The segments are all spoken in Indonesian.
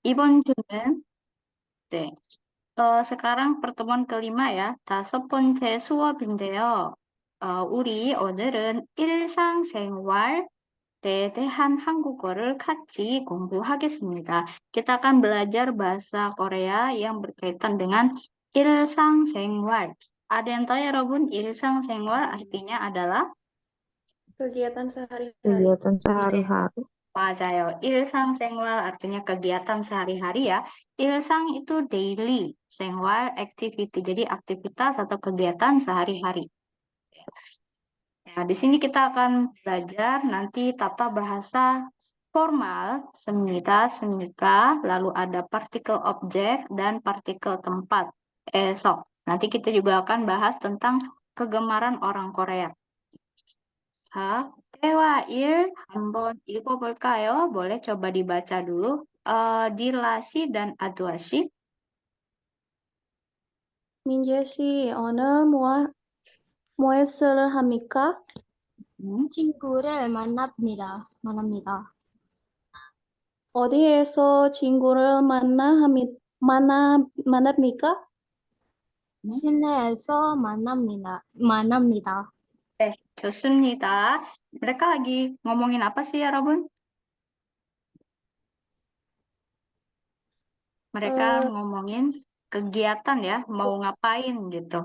이번 주는, 네, sekarang pertemuan kelima ya, 다섯 번째 수업인데요. 우리 오늘은 일상생활에 대한 한국어를 같이 공부하겠습니다. Kita akan belajar bahasa Korea yang berkaitan dengan 일상생활. Ada yang tahu ya, Robun? 일상생활 artinya adalah? Kegiatan sehari-hari. Kegiatan Iya. sehari-hari. 맞아요. 일상생활 artinya kegiatan sehari-hari ya. 일상 itu daily, 생활 activity. Jadi aktivitas atau kegiatan sehari-hari. Nah, di sini kita akan belajar nanti tata bahasa formal, semita, semika, lalu ada partikel objek dan partikel tempat, esok. Nanti kita juga akan bahas tentang kegemaran orang Korea. 자, 때와 일 한번 읽어볼까요? boleh coba dibaca dulu. 딜라시 dan 아두아시. 민재 씨, 오늘 무엇을 합니까? 친구를 만납니다. 어디에서 친구를 만납니까? 시내에서 만납니다. 네, 좋습니다. Mereka lagi ngomongin apa sih, 여러분? Mereka ngomongin kegiatan ya, mau ngapain gitu.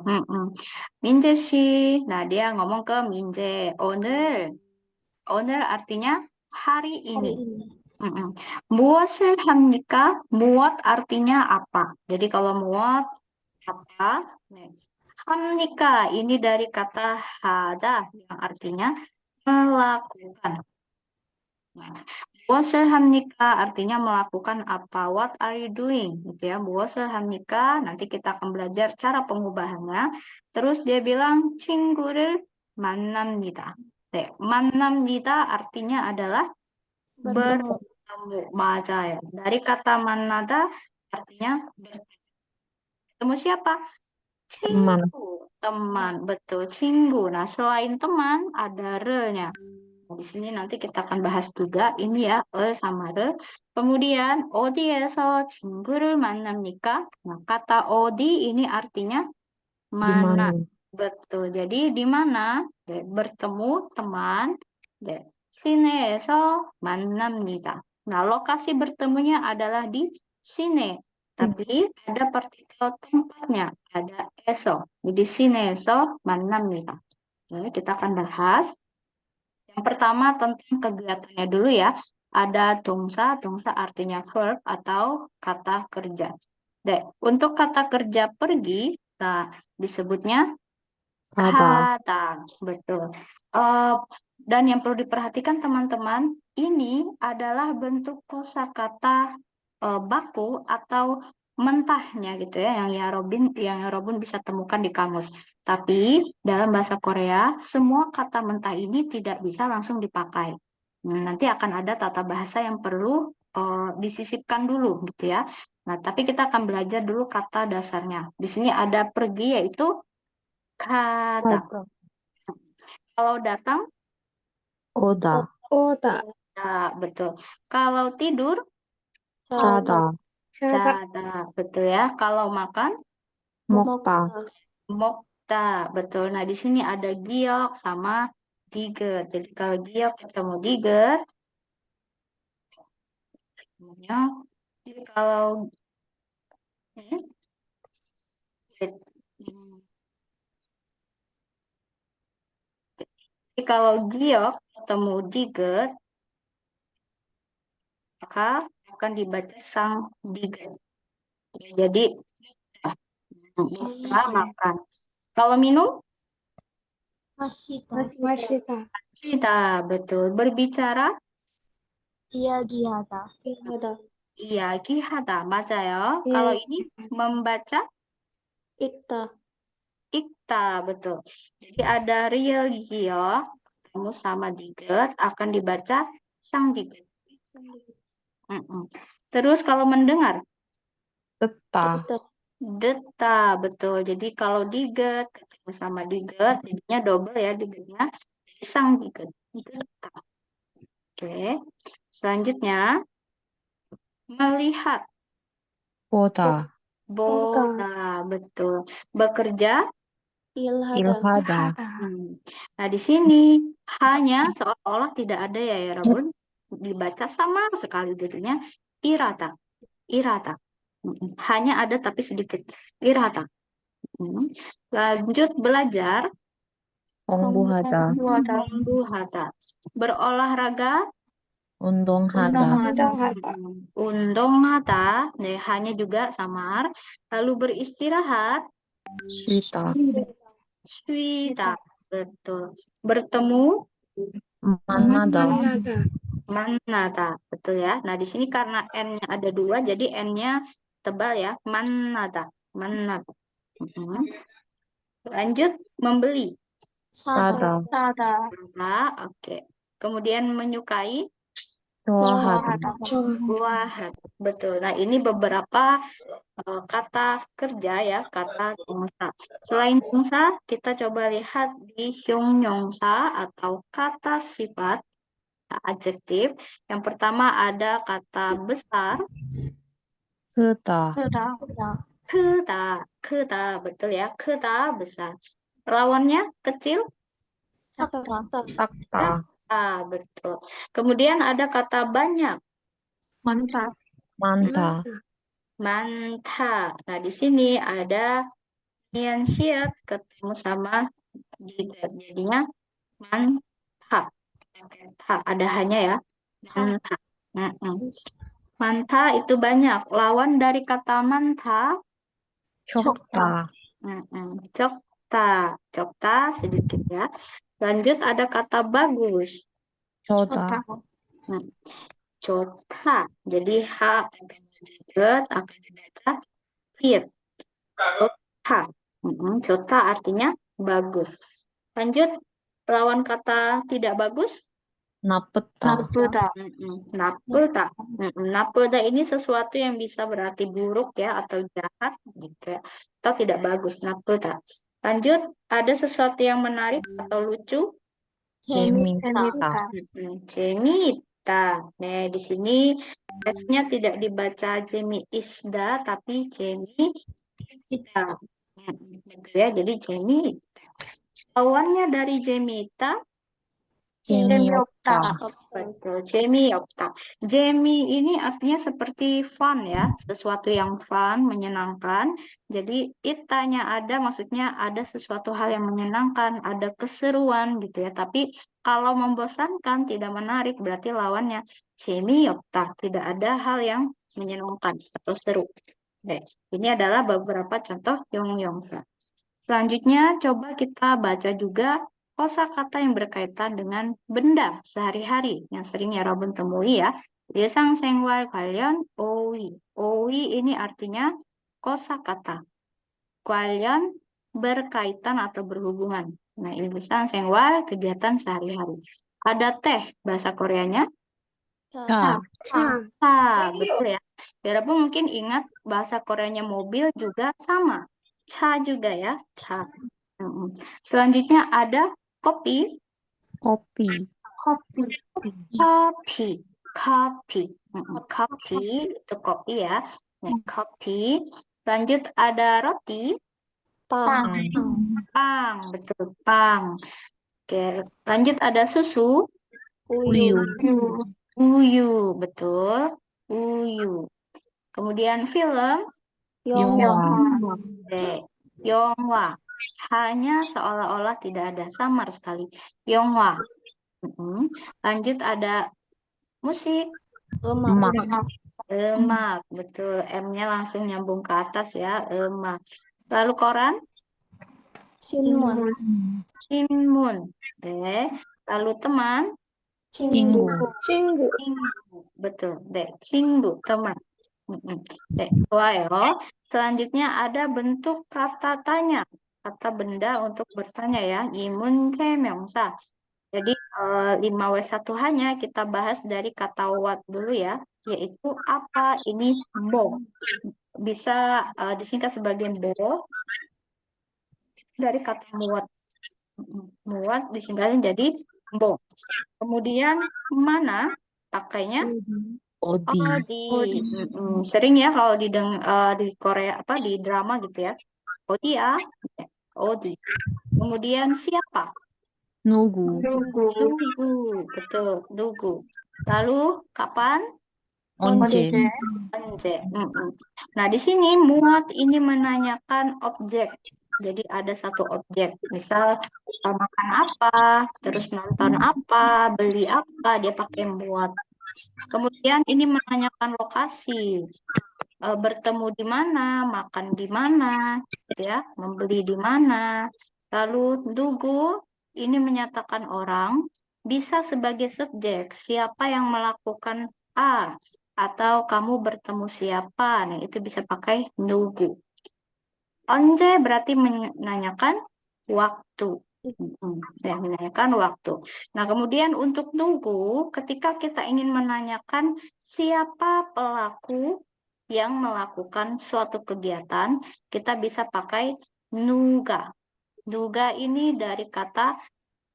민재 씨, nah dia ngomong ke 민재, 오늘 artinya hari ini. 무엇을 합니까? 무엇 artinya apa. Jadi kalau 무엇 apa, 네. 합니까 ini dari kata hada yang artinya melakukan. Nah, 무엇을 합니까 artinya melakukan apa. What are you doing? Gitu ya. 무엇을 합니까? Nanti kita akan belajar cara pengubahannya. Terus dia bilang 친구를 만납니다. 네, 만납니다 artinya adalah bertemu. 맞아요. Dari kata 만나다 artinya bertemu siapa? Teman. Teman, betul, 친구. Nah, selain teman, ada re-nya. Nah, di sini nanti kita akan bahas juga, ini ya, sama re. Kemudian, 어디에서 친구를 만납니까? Nah, kata 어디 ini artinya Di mana. mana? Betul, jadi di mana? Bertemu teman. 시내에서 만납니다. Nah, lokasi bertemunya adalah di sine. Tapi ada partikel tempatnya, ada eso. Jadi sine에서 만납니다. Oke, kita akan bahas. Yang pertama tentang kegiatannya dulu ya. Ada 동사 artinya verb atau kata kerja. Untuk kata kerja pergi, nah, disebutnya Ada. kata. Betul. Dan yang perlu diperhatikan teman-teman, ini adalah bentuk kosakata baku atau mentahnya gitu ya yang Robin bisa temukan di kamus. Tapi dalam bahasa Korea semua kata mentah ini tidak bisa langsung dipakai. Nanti akan ada tata bahasa yang perlu disisipkan dulu gitu ya. Nah, tapi kita akan belajar dulu kata dasarnya. Di sini ada pergi yaitu kata. Kalau datang, Oda. 오다. betul. Kalau tidur, Cada. Cada, betul ya. Kalau makan, Mokta. mokta, betul. Nah, di sini ada giok sama diget. Jadi kalau giok ketemu diget, namanya. Jadi kalau hmm, jadi kalau giok ketemu diget, maka akan dibaca sang diget. Jadi bisa makan. Kalau minum, 마시다. cita, betul. Berbicara, 이야기하다. 이하다. iya, gihata, 맞아요. Iya. Kalau ini membaca, 읽다. ikta, betul. Jadi ada real gio, kamu sama diget, akan dibaca sang diget. Terus kalau mendengar, Deta. 듣다. deta, betul. Jadi kalau diget, ketemu sama diget, jadinya double ya digetnya, sang diget. Deta. Oke, selanjutnya, Melihat. 보다, Boda, betul. Bekerja. 일하다. 일하다, Nah, di sini hanya seolah-olah tidak ada ya Rabun. Dibaca sama sekali jadinya irata. Irata. Hanya ada tapi sedikit. Irata. Lanjut belajar. 공부하다, Buhata. Berolahraga. 운동하다, Undonghata. Nah, hanya juga samar. Lalu beristirahat. 쉬다, Swita. Betul. Bertemu. 만나다, Manata, betul ya. Nah, di sini karena N-nya ada dua, jadi N-nya tebal ya. Manata, manata. Lanjut, membeli. 사다, 사다, Oke. Kemudian menyukai. 좋아하다, Buahat. Betul. Nah, ini beberapa kata kerja ya, kata tungsa. Selain tungsa, kita coba lihat di hyungyongsa atau kata sifat. Adjektif. Yang pertama ada kata besar. 크다, Keda, betul ya. Keda, besar. Lawannya kecil. 작다, 작다, Betul. Kemudian ada kata banyak. 많다, Manta. Nah, di sini ada nian hiat ketemu sama jidat. Jadinya manta. Ada hanya ya. Manta. Manta itu banyak. Lawan dari kata manta. 적다, Cokta. Cokta sedikit ya. Lanjut ada kata bagus. 좋다, Cota. Jadi H akan ada hit. Cota. Cota artinya bagus. Lanjut lawan kata tidak bagus. 나쁘다, Napuda. Napuda ini sesuatu yang bisa berarti buruk ya atau jahat gitu ya. Atau tidak bagus. Napuda. Lanjut ada sesuatu yang menarik atau lucu. 재밌다, Cemita. Nah, di sini S-nya tidak dibaca Jemi Isda, tapi Jemi Ita. Gitu ya, jadi Jemi. Lawannya dari Jemita. 재미없다, Betul, Jemi Jemi ini artinya seperti fun ya, sesuatu yang fun, menyenangkan. Jadi itanya ada, maksudnya ada sesuatu hal yang menyenangkan, ada keseruan gitu ya. Tapi kalau membosankan, tidak menarik, berarti lawannya Jemi tidak ada hal yang menyenangkan atau seru. Oke, ini adalah beberapa contoh Yong. Selanjutnya, coba kita baca juga kosakata yang berkaitan dengan benda sehari-hari yang sering ya Robin temui ya. Ilsang 생활 관련 오위. 오위 ini artinya kosakata. 관련 berkaitan atau berhubungan. Nah, ilsang 생활 kegiatan sehari-hari. Ada teh, bahasa Koreanya. 차, Betul ya. Walaupun mungkin ingat bahasa Koreanya mobil juga sama. Cha juga ya. Cha. Selanjutnya ada kopi. 커피, Kopi itu kopi ya. Nah, kopi. Lanjut ada roti. Pang, betul, pang. Oke, lanjut ada susu. 우유, Uyu, betul. Uyu. Kemudian film. 영화, Yonghwa. Hanya seolah-olah tidak ada, samar sekali. Yonghwa. Lanjut ada musik. 음악, Emak, betul. M-nya langsung nyambung ke atas ya, emak. Lalu koran. 신문. Sinmun. Lalu teman. 친구, Cinggu. Betul, cinggu, teman. Dua ya. Selanjutnya ada bentuk kata tanya. Kata benda untuk bertanya ya. Imun kemeongsa. Jadi 5W1 hanya kita bahas dari kata what dulu ya. Yaitu apa? Ini bo. Bisa disingkat sebagai bo. Dari kata muat. Muat disingkatin jadi bo. Kemudian mana pakainya? 어디, Odi. Sering ya kalau di Korea apa di drama gitu ya. Odi ya. Odi. Kemudian siapa? 누구, Dugu. Betul, dugu. Lalu kapan? 언제, Onje. Nah, di sini muat ini menanyakan objek. Jadi ada satu objek. Misal makan apa, terus nonton apa, beli apa, dia pakai muat. Kemudian ini menanyakan lokasi. Bertemu di mana, makan di mana, gitu ya, membeli di mana. Lalu dugu ini menyatakan orang, bisa sebagai subjek, siapa yang melakukan A, atau kamu bertemu siapa. Nah, itu bisa pakai dugu. Onje berarti menanyakan waktu. Ya, menanyakan waktu. Nah, kemudian untuk nunggu, ketika kita ingin menanyakan siapa pelaku yang melakukan suatu kegiatan, kita bisa pakai nuga. Nuga ini dari kata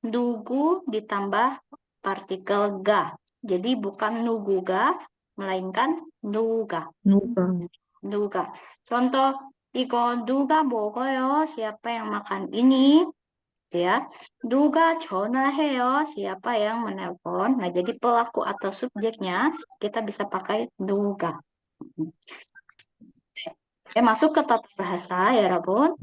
nugu ditambah partikel ga. Jadi bukan nuguga, melainkan nuga. 누가, Nuga. Contoh, 이거 누가 먹어요? Siapa yang makan ini? Gitu ya. Nuga 전화해요. Siapa yang menelpon? Nah, jadi pelaku atau subjeknya kita bisa pakai nuga. Oke, masuk ke tata bahasa ya, Rabun.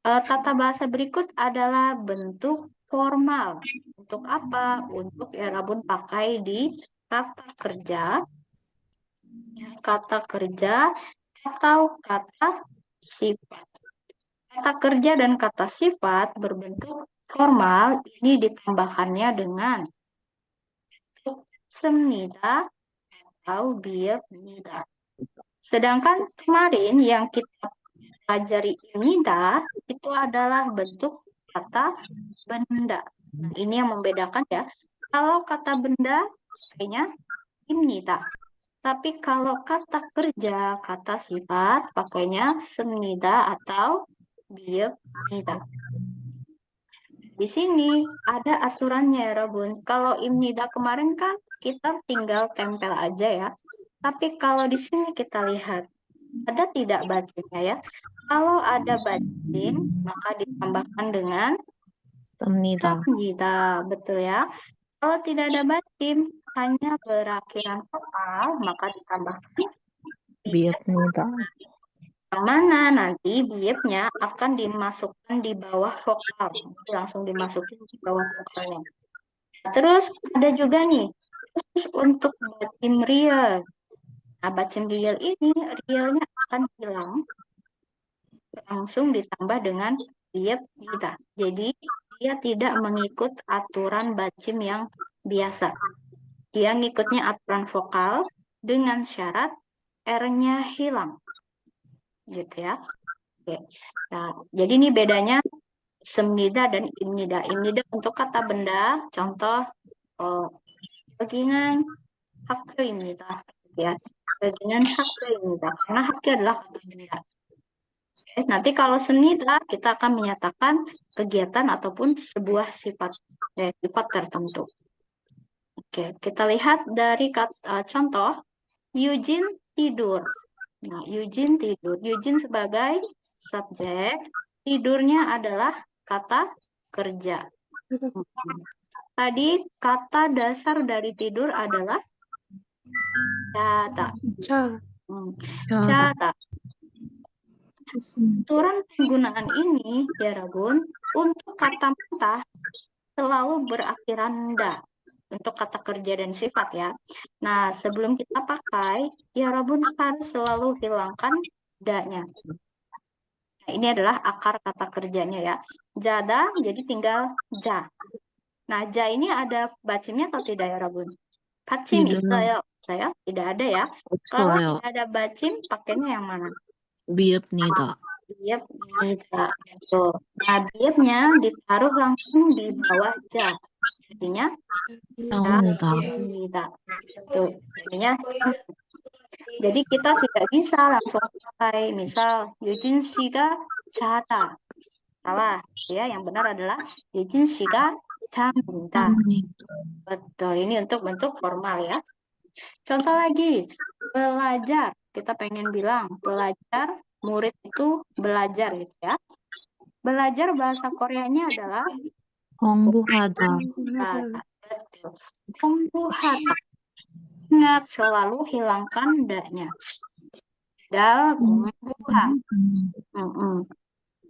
Tata bahasa berikut adalah bentuk formal. Untuk apa? Untuk ya, Rabun pakai di kata kerja atau kata sifat. Kata kerja dan kata sifat berbentuk formal ini ditambahkannya dengan semnida atau biepnida. Sedangkan kemarin yang kita pelajari imnida itu adalah bentuk kata benda. Nah, ini yang membedakan ya. Kalau kata benda kayaknya imnida. Tapi kalau kata kerja, kata sifat, pakainya semnida atau biepnida. Di sini ada aturannya, Rabun. Kalau imnida kemarin kan kita tinggal tempel aja ya. Tapi kalau di sini kita lihat, ada tidak bacimnya ya? Kalau ada bacim, maka ditambahkan dengan 씁니다. semnida, betul ya. Kalau tidak ada bacim, hanya berakhiran vokal, maka ditambahkan 비읍니다. yang mana nanti biepnya akan dimasukkan di bawah vokal. Langsung dimasukin di bawah vokalnya. Terus ada juga nih, khusus untuk bacim real. Nah, bacim real ini, realnya akan hilang, langsung ditambah dengan biepnida. Jadi, dia tidak mengikut aturan bacim yang biasa. Dia ngikutnya aturan vokal dengan syarat R-nya hilang. Gitu ya. Oke. Nah, jadi ini bedanya semnida dan imnida. Imnida untuk kata benda, contoh bagian hakke입니다. Ya, bagian hakke입니다. Karena hakke adalah kata benda. Oke, nanti kalau semnida kita akan menyatakan kegiatan ataupun sebuah sifat tertentu. Oke, kita lihat dari contoh Eugene tidur. Nah, Eugene tidur. Eugene sebagai subjek, tidurnya adalah kata kerja. Tadi kata dasar dari tidur adalah jata. Jata. Aturan penggunaan ini, ya Rabun, untuk kata mentah selalu berakhiran da. Untuk kata kerja dan sifat ya. Nah, sebelum kita pakai, ya Rabun harus selalu hilangkan da-nya. Nah, ini adalah akar kata kerjanya ya. Jada, jadi tinggal ja. Nah, ja ini ada bacimnya atau tidak ya Rabun? Bacim Tidak. saya tidak ada ya. Kalau 없어요. tidak ada bacim, pakainya yang mana? 비읍니다. Biepnida. Nah, biepnya ditaruh langsung di bawah ja. Artinya 싸웁니다. biepnida. Tuh, jadinya jadi kita tidak bisa langsung pakai misal Eugene 씨가 자다. Salah ya, yang benar adalah Eugene 씨가 잠니다. Betul, ini untuk bentuk formal ya. Contoh lagi, belajar. Kita pengen bilang belajar, murid itu belajar gitu ya. Belajar bahasa Koreanya adalah 공부하다. betul. 공부하다. Ingat selalu hilangkan da-nya. Dal 공부하.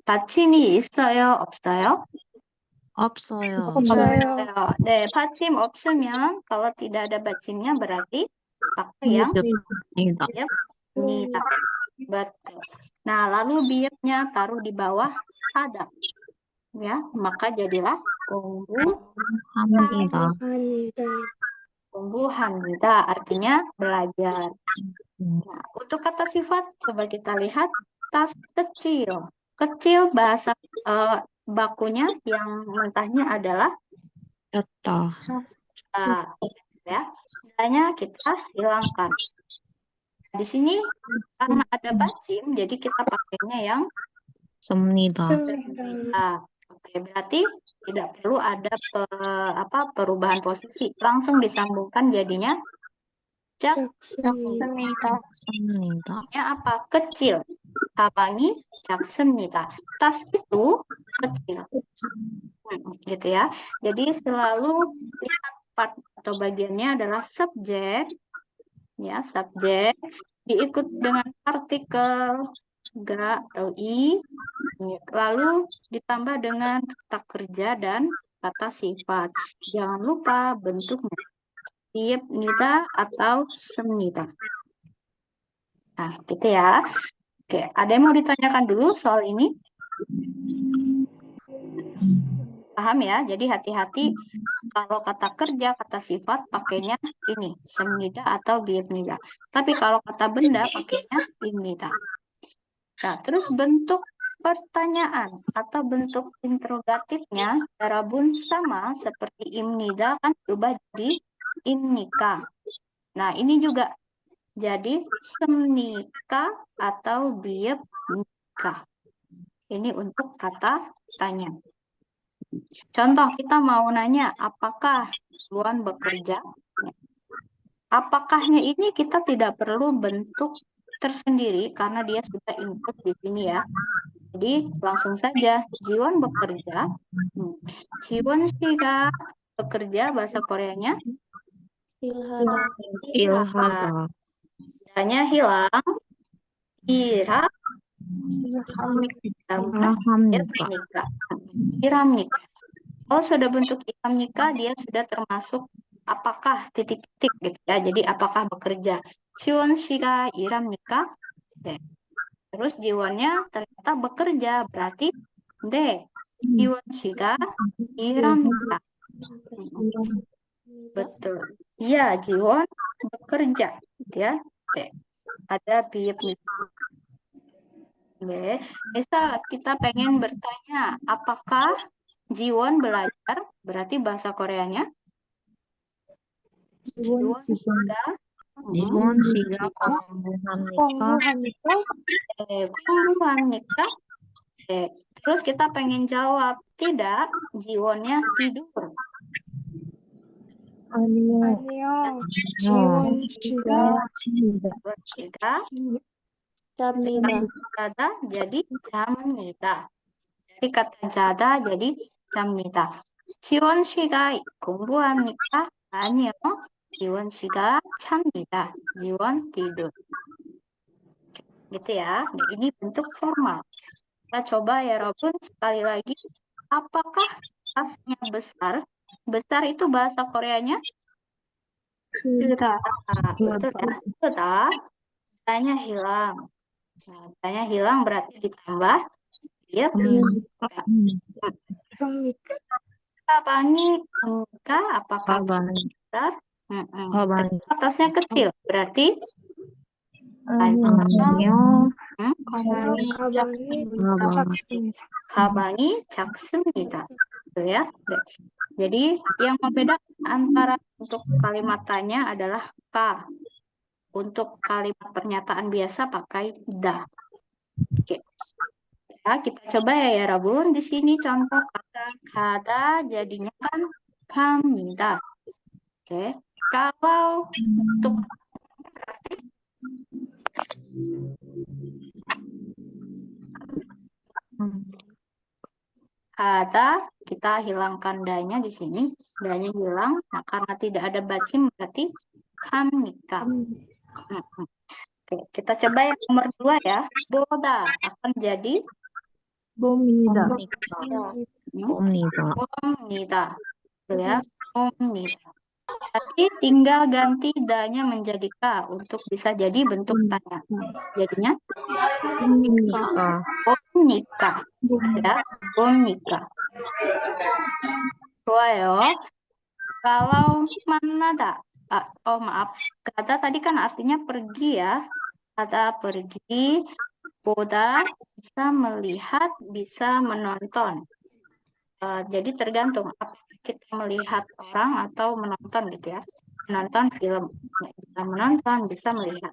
받침이 있어요, 없어요? 없어요. 없어요. 네, 받침 없으면 kalau tidak ada 받침nya berarti pakai yang 비읍니다. bi읍입니다. Betul. Nah, lalu bi읍nya taruh di bawah ada. Ya, maka jadilah 합니다. 공부합니다. Artinya belajar. Nah, untuk kata sifat, coba kita lihat tas kecil. Kecil bahasa bakunya yang mentahnya adalah 였다. ya. Tandanya kita hilangkan. Di sini karena ada bacim, jadi kita pakainya yang 씁니다. oke, berarti tidak perlu ada perubahan posisi, langsung disambungkan jadinya 작습니다. 씁니다. apa? Kecil. 가방이 작습니다. Tas itu kecil. Gitu ya. Jadi selalu lihat part atau bagiannya adalah subjek, ya, subjek diikut dengan partikel ga atau i, lalu ditambah dengan kata kerja dan kata sifat. Jangan lupa bentuknya bi읍니다 atau 씁니다. Nah, gitu ya. Oke, ada yang mau ditanyakan dulu soal ini? Paham ya? Jadi hati-hati kalau kata kerja, kata sifat pakainya ini, 씁니다 atau bi읍니다. Tapi kalau kata benda pakainya 입니다. Nah, terus bentuk pertanyaan atau bentuk interrogatifnya darabun sama seperti 입니다 kan berubah jadi 입니까. Nah, ini juga jadi 씁니까 atau bi읍니까. Ini untuk kata tanya. Contoh, kita mau nanya, apakah Juan bekerja? Apakahnya ini kita tidak perlu bentuk tersendiri karena dia sudah input di sini ya. Jadi langsung saja, Jiwon bekerja. Jiwon 씨가 bekerja bahasa Koreanya 일하다. 일하다. Tanya hilang. Ira 일합니다. Iramnika. Kalau sudah bentuk iramnika, dia sudah termasuk apakah titik-titik gitu ya. Jadi apakah bekerja. Jiwon 씨가 iramnika. Terus jiwonnya ternyata bekerja, berarti de. Jiwon 씨가 iramnika. Betul. Iya, Jiwon bekerja, gitu ya. Oke. Ada bi읍nika. Oke. Misal kita pengen bertanya, apakah Jiwon belajar? Berarti bahasa Koreanya Jiwon 씨가 지원 씨가 공부합니까? 공부합니까? Terus kita pengen jawab, tidak, Jiwonnya tidur. 아니요. 지원 씨가 잡니다. Jada jadi jam니다. Jadi kata jada jadi jam니다. 지원 씨가 공부합니까? 아니요. 지원 씨가 잡니다. 지원 tidur. Gitu ya. Nah, ini bentuk formal. Kita coba ya Robun sekali lagi. Apakah tasnya besar? Besar itu bahasa Koreanya? 크다. Betul ya. Betul. Tanya hilang. Nah, tanya hilang berarti ditambah dia kabangi enggak apakah 가방이 besar? 가방이 Atasnya kecil berarti 아니요. 가방이 가방이 작습니다. Gitu ya. Jadi yang membedakan antara untuk kalimat tanya adalah ka. Untuk kalimat pernyataan biasa pakai da. Oke. Ya, kita coba ya Rabun. Di sini contoh kata kada jadinya kan kamida. Oke. Kalau untuk ada, kita hilangkan danya di sini. Danya hilang, nah, karena tidak ada bacim berarti hamnika. Oke, kita coba yang nomor 2 ya. Boda akan jadi 봅니다. 봅니다. 봅니다. Ya, 봅니다. Berarti tinggal ganti danya menjadi ka untuk bisa jadi bentuk tanya. Jadinya 봅니까? 봅니까. Ya, 봅니까. 좋아요. Kalau manada, maaf, kata tadi kan artinya pergi ya. Kata pergi, boda bisa melihat, bisa menonton. Jadi tergantung apakah kita melihat orang atau menonton gitu ya. Menonton film, bisa menonton, bisa melihat.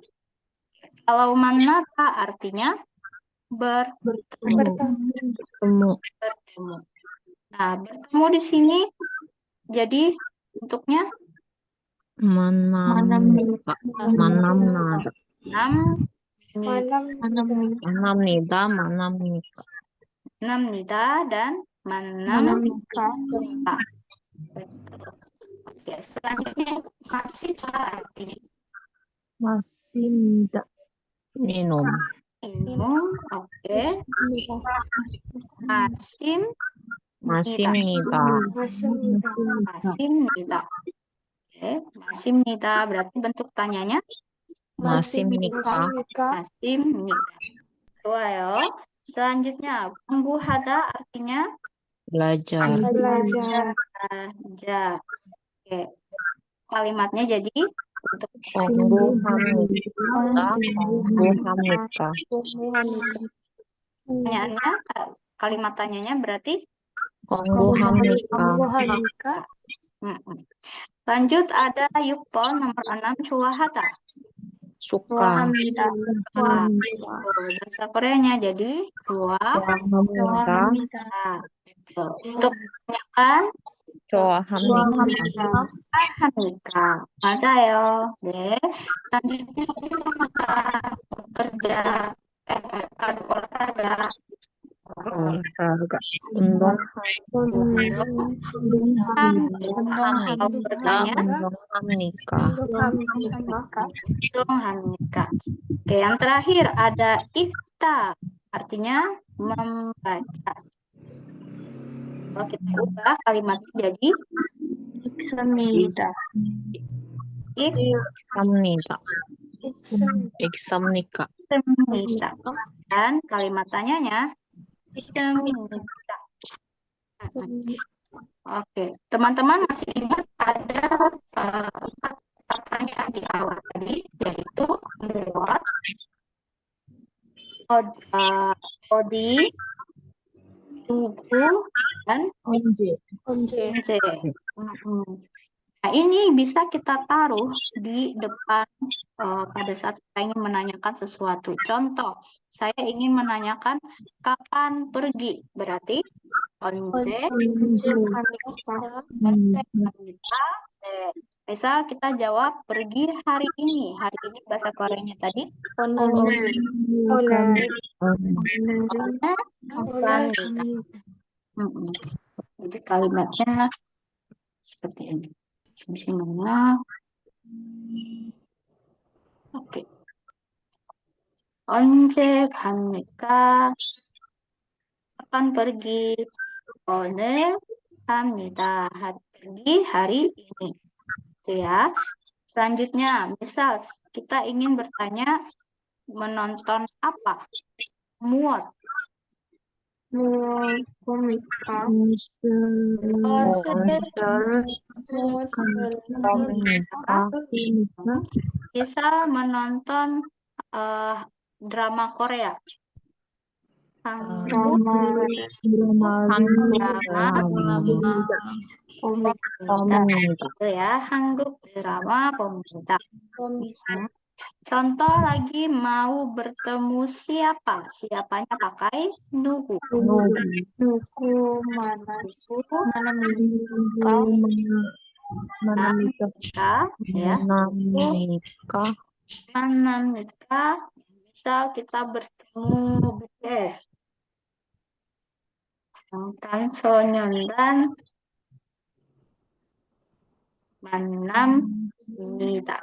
Kalau manada artinya bertemu. bertemu. Nah, bertemu di sini jadi bentuknya 만납니다. 만납니다. manamnida dan manamnika. Oke, selanjutnya masih artinya 맞습니다. minum. minum. Oke, masim 마십니다. masimnida. Oke, masimnida berarti bentuk tanyanya 마십니까? masimnida. 좋아요. Selanjutnya 공부하다 artinya belajar. belajar. Oke, kalimatnya jadi untuk 공부합니다. 공부합니까? pertanyaannya, kalimat tanyanya berarti 공부합니까? Lanjut ada Yukpon nomor 6 Chuahata. suka. Bahasa Koreanya jadi 좋아합니다. Untuk menanyakan 좋아합니까? Hamika. 맞아요. 네. Selanjutnya bekerja olahraga. olahraga. 운동합니다. Hamika. Oke, yang terakhir ada ifta, artinya membaca. Kalau kita ubah kalimatnya jadi 읽습니다. 읽습니까? Dan kalimat tanyanya 읽습니까. Oke, teman-teman masih ingat ada pertanyaan di awal tadi, yaitu lewat Odi, Tugu, dan 언제? Once. Nah, ini bisa kita taruh di depan pada saat kita ingin menanyakan sesuatu. Contoh, saya ingin menanyakan kapan pergi. Berarti once kita. Misal kita jawab pergi hari ini. Hari ini bahasa Koreanya tadi Jadi kalimatnya seperti ini. Oke. 언제 갑니까? Kapan pergi? 오늘 갑니다. Pergi hari ini. Itu ya. Selanjutnya, misal kita ingin bertanya menonton apa? Muat. Misal menonton drama Korea. Itu ya, Hanguk drama pemerintah. Contoh lagi mau bertemu siapa? Siapanya pakai nugu. Manamika. ya. Manamika. Manamika, misal kita bertemu BTS. Tansonyeondan manamita.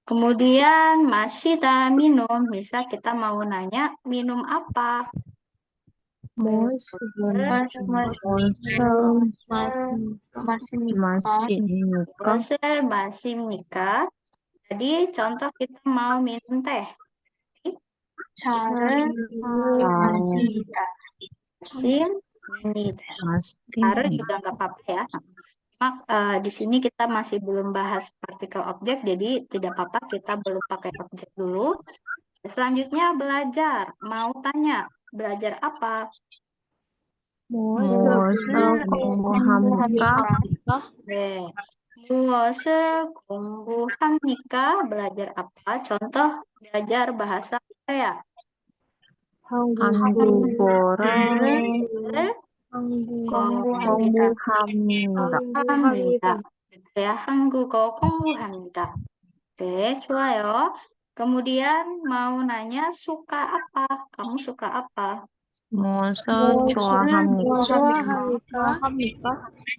Kemudian masih tak minum, misal kita mau nanya minum apa? Monster. Masihika. Boser masimnika. Jadi contoh kita mau minum teh. 맞습니다. Masimnita. Harus juga nggak apa-apa ya. Di sini kita masih belum bahas partikel objek, jadi tidak apa-apa kita belum pakai objek dulu. Selanjutnya belajar. Mau tanya, belajar apa? 공부합니까? 네. 무엇을 공부합니까? Belajar apa? Contoh, belajar bahasa Korea. 한국어를 공부합니다. 공부합니다. Betul ya, 한국어 공부합니다. Oke, 좋아요. Kemudian mau nanya suka apa? Kamu suka apa? 무엇을 좋아합니까?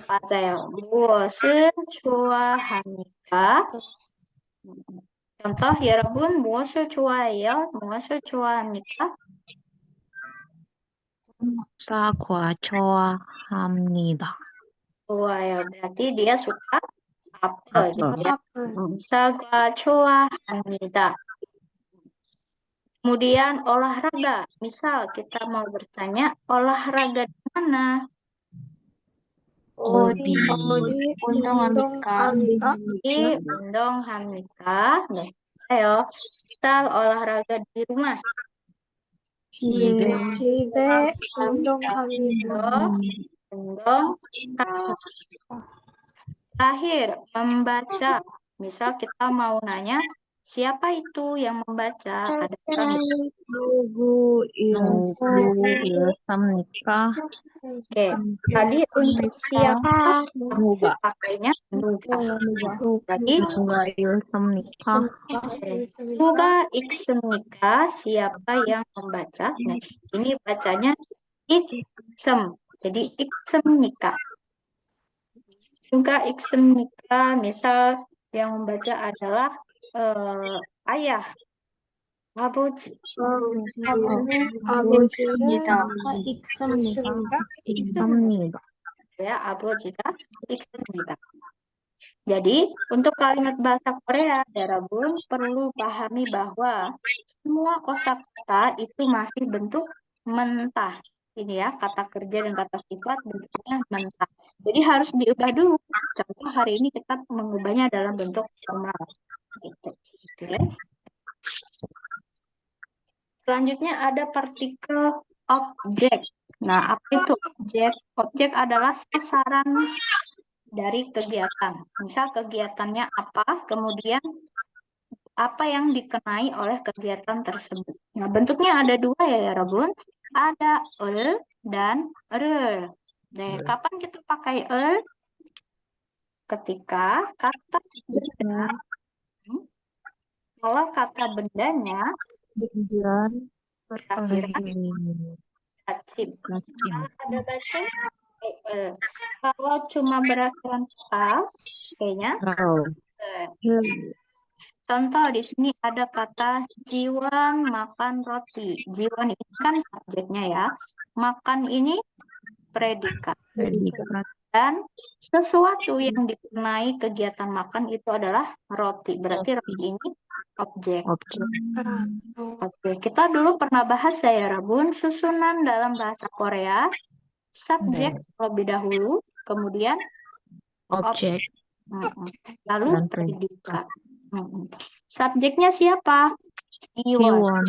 맞아요. 무엇을 좋아합니까? contoh, 여러분 무엇을 좋아해요? 무엇을 좋아합니까? 사과 좋아합니다. 좋아요. berarti dia suka apel gitu ya. apel. 사과 좋아합니다. Kemudian olahraga. Misal kita mau bertanya olahraga di mana? 어디 운동합니까? Di 운동합니까? 네. Ayo, misal olahraga di rumah. 집에 운동합니다. Untung. Terakhir, membaca. Misal kita mau nanya, siapa itu yang membaca? Ada orang 누구 읽습니까? Oke, tadi untuk siapa 누가 pakainya nuga. Jadi 누가 읽습니까? nuga iksemnika, siapa yang membaca. Nah, ini bacanya iksem. Jadi iksemnika. Nuga iksemnika, misal yang membaca adalah ayah. Abuji. 읽습니다. Ya, abuji가 iksemnika. Jadi, untuk kalimat bahasa Korea, Darabun perlu pahami bahwa semua kosakata itu masih bentuk mentah. Ini ya, kata kerja dan kata sifat bentuknya mentah. Jadi harus diubah dulu. Contoh hari ini kita mengubahnya dalam bentuk formal. Gitu. Oke. Selanjutnya ada partikel objek. Nah, apa itu objek? Objek adalah sasaran dari kegiatan. Misal kegiatannya apa, kemudian apa yang dikenai oleh kegiatan tersebut. Nah, bentuknya ada dua ya, Rabun. Ada dan re. Nah, kapan kita pakai Ketika kata benda, kalau kata bendanya berakhiran batin. Kalau ada batin, kalau cuma berakhiran vokal, kayaknya. Contoh di sini ada kata Jiwon makan roti. Jiwon ini kan subjeknya ya. Makan ini predikat. Dan sesuatu yang dikenai kegiatan makan itu adalah roti. Berarti roti ini objek. Oke, kita dulu pernah bahas ya Rabun, susunan dalam bahasa Korea. Subjek terlebih dahulu, kemudian objek. Lalu predikat. Subjeknya siapa? Jiwon.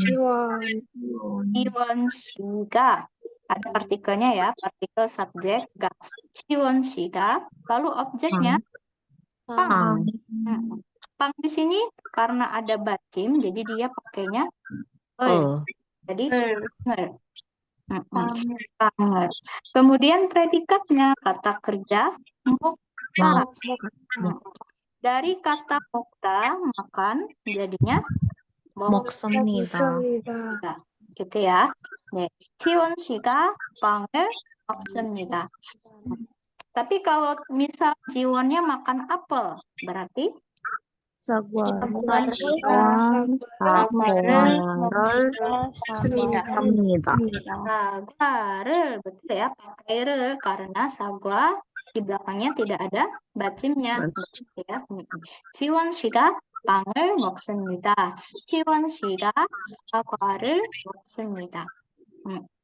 Jiwon siga. Ada partikelnya ya, partikel subjek ga. Jiwon siga. Lalu objeknya pang. Pang di sini karena ada bacim, jadi dia pakainya Jadi Banget. Kemudian predikatnya kata kerja mokta. Dari kata mokta makan jadinya 먹습니다. 먹습니다. gitu ya. 네, 지원 씨가 빵을 먹습니다. Tapi kalau misal 지원nya makan apel, berarti 사과, 사과를 먹습니다. 사과를 betul ya, pakai를 karena sagwa di belakangnya tidak ada bacimnya. gitu ya. 지원 씨가 빵을 먹습니다. 지원 씨가 사과를 먹습니다.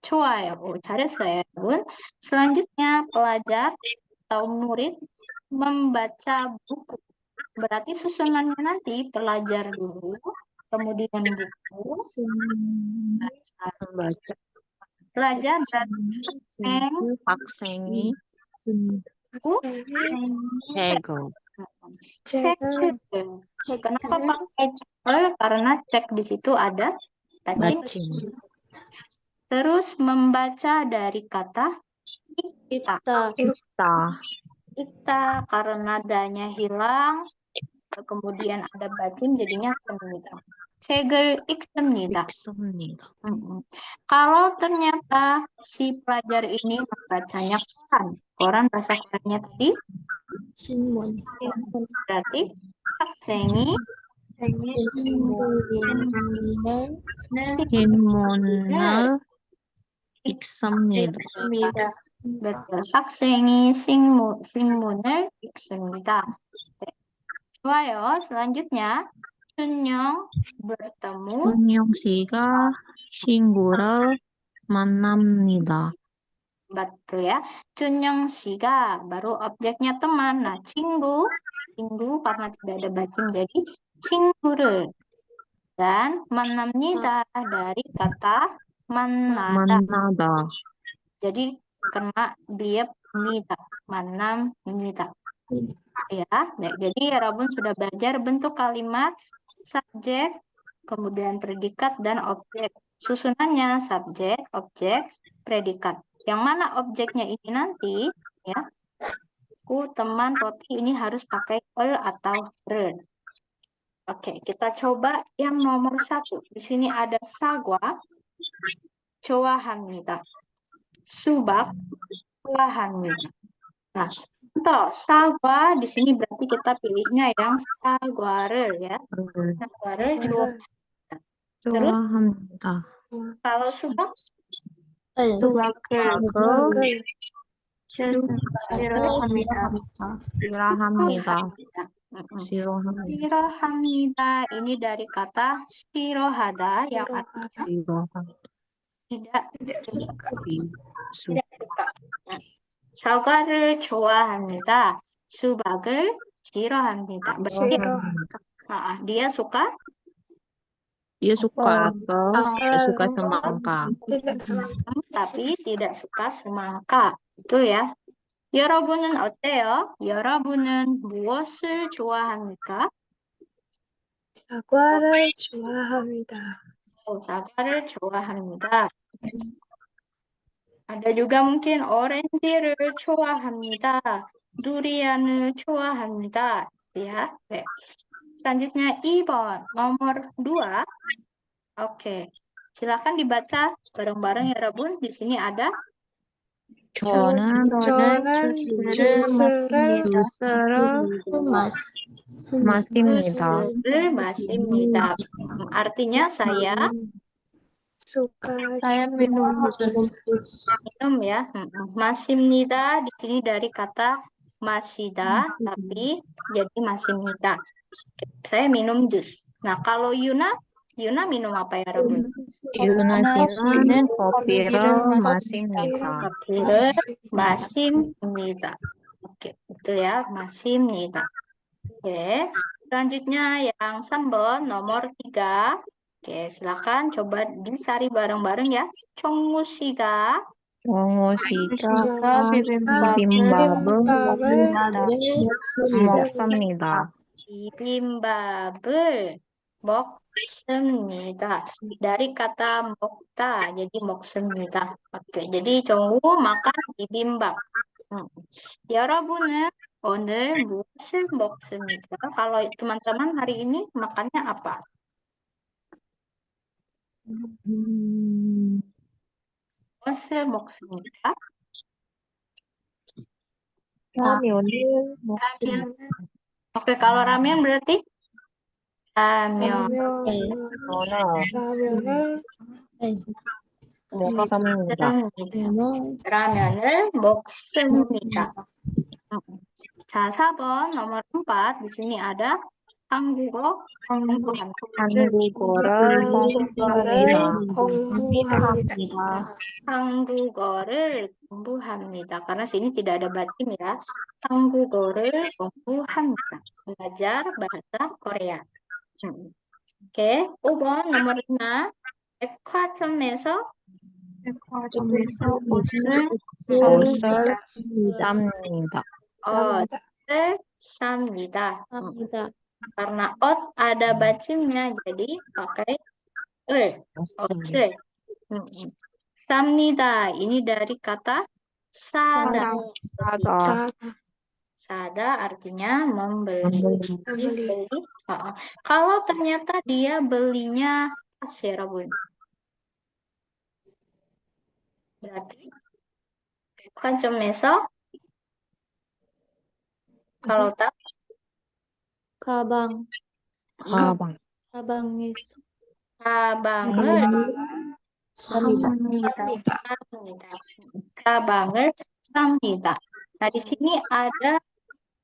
좋아요. 잘했어요, 여러분. Selanjutnya, pelajar atau murid membaca buku. Berarti susunannya nanti pelajar dulu, kemudian buku, membaca. pelajar dan 학생이 buku, 책을 cek. Kenapa pakai cek? Karena cek di situ ada bacim. 마침 Terus membaca dari kata kita. Kita karena nadanya hilang, kemudian ada bacim jadinya semnida. Cegel iksemnida. 읽습니다. Kalau ternyata si pelajar ini membacanya koran bahasa Koreanya tadi 신문. berarti 학생이 신문을 읽습니다. betul. 학생이 신문을 읽습니다. 네. 좋아요. selanjutnya 준영 bertemu 준영 씨가 친구를 만납니다. betul ya. 준영 씨가 baru objeknya teman. Nah, 친구 karena tidak ada bacim jadi 친구를 dan 만납니다 dari kata 만나다. 만나다. Jadi kena dia mita, manamnida. Ya, jadi Rabun sudah belajar bentuk kalimat, subjek, kemudian predikat dan objek. Susunannya subjek, objek, predikat. Yang mana objeknya ini nanti, ya, aku, teman, roti ini harus pakai el atau re. Oke, kita coba yang nomor 1. Di sini ada sagwa, 좋아합니다. Subak, 좋아합니다. Nah, contoh sagwa di sini berarti kita pilihnya yang sagwa를 ya. Sagwa를 좋아합니다. kalau subak 싫어합니다. 싫어합니다. 싫어합니다. Ini dari kata 싫어하다 yang artinya tidak suka. 사과를 좋아합니다. 수박을 싫어합니다. Berarti dia suka Dia suka apel, dia suka semangka. tapi tidak suka semangka. Itu ya. 여러분은 어때요? 여러분은 무엇을 좋아합니까? 사과를 좋아합니다. 사과를 좋아합니다. Ada juga mungkin orange를 좋아합니다. durian을 좋아합니다. Ya. Oke. Selanjutnya 2번, nomor 2. Oke. Silakan dibaca bareng-bareng ya, Rabun. Di sini ada 저는 주스를 마십니다. 주스를 마십니다. Artinya saya minum jus. minum ya. 마십니다. Di sini dari kata masida, tapi jadi ma십니다. Saya minum jus. Nah, kalau Yuna minum apa ya, Rabun? 유나 씨는 커피를 마십니다. 커피를 마십니다. Oke, betul ya, ma십니다. Oke, selanjutnya yang 3번, nomor 3. Oke, silakan coba dicari bareng-bareng ya. 정우 씨가 정우 씨가 비빔밥을 먹습니다. 비빔밥을 먹습니다. 먹습니다. Dari kata 먹다, jadi 먹습니다. Oke, jadi 정우 makan bibimbap. 여러분은 오늘 무엇을 먹습니까? Kalau teman-teman hari ini makannya apa? 무엇을 먹습니까? 라면을 라면. 먹습니다. Oke, kalau ramen berarti ramen. 라면을 먹습니다. 라면을 먹습니다. 자, 4번 nomor 4. Di sini ada 한국어 공부합니다. 한국어를 공부합니다. 한국어를 공부합니다. Karena sini tidak ada batim ya. 한국어를 공부합니다. Belajar bahasa Korea. Oke, 5번 nomor 5. 백화점에서 옷을 삽니다. 옷을 삽니다. Karena ot ada bacingnya, jadi pakai 옷을. 삽니다. Ini dari kata sada. 사다. Sada artinya membeli. membeli. Beli. Kalau ternyata dia belinya tas ya, Rabun. Berarti 백화점에서 kalau tak 가방, 가방. 가방에서 가방을 삽니다. 가방을 삽니다. Nah, di sini ada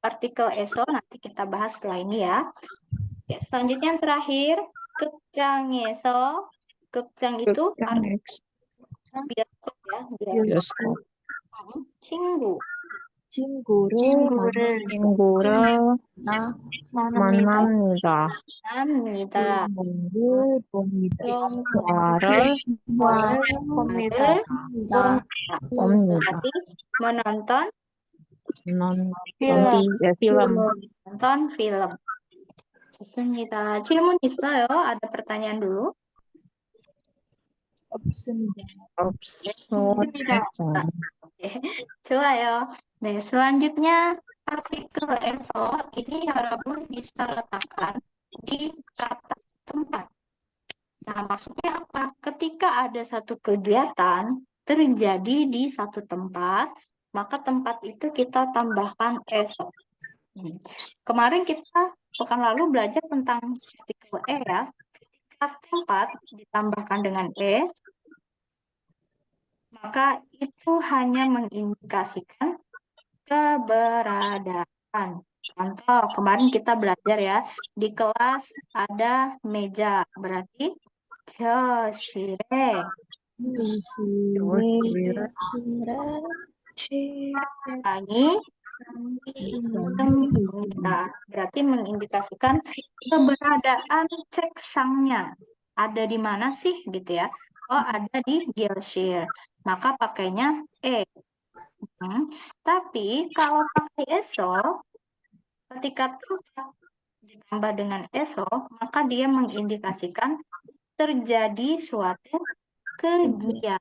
partikel eso, nanti kita bahas setelah ini ya. Oke, selanjutnya yang terakhir, 극장에서. 극장 itu artinya bioskop ya, bioskop. 친구. 친구를 만납니다. 영화를 봅니다. Berarti menonton film. menonton film. 좋습니다. 질문 있어요? ada pertanyaan dulu? 없습니다. Oke, 좋아요. 네, selanjutnya partikel에서 ini 여러분 bisa letakkan di kata tempat. Nah, maksudnya apa? Ketika ada satu kegiatan terjadi di satu tempat, maka tempat itu kita tambahkan eso. Kemarin kita pekan lalu belajar tentang partikel e ya. Tempat ditambahkan dengan e, maka itu hanya mengindikasikan keberadaan. Contoh, kemarin kita belajar ya, di kelas ada meja, berarti 교실에 lagi kita berarti mengindikasikan keberadaan ceksangnya. Ada di mana sih gitu ya? Oh, ada di 교실. Maka pakainya e. Tapi kalau pakai eso, ketika tempat ditambah dengan eso, maka dia mengindikasikan terjadi suatu kegiatan.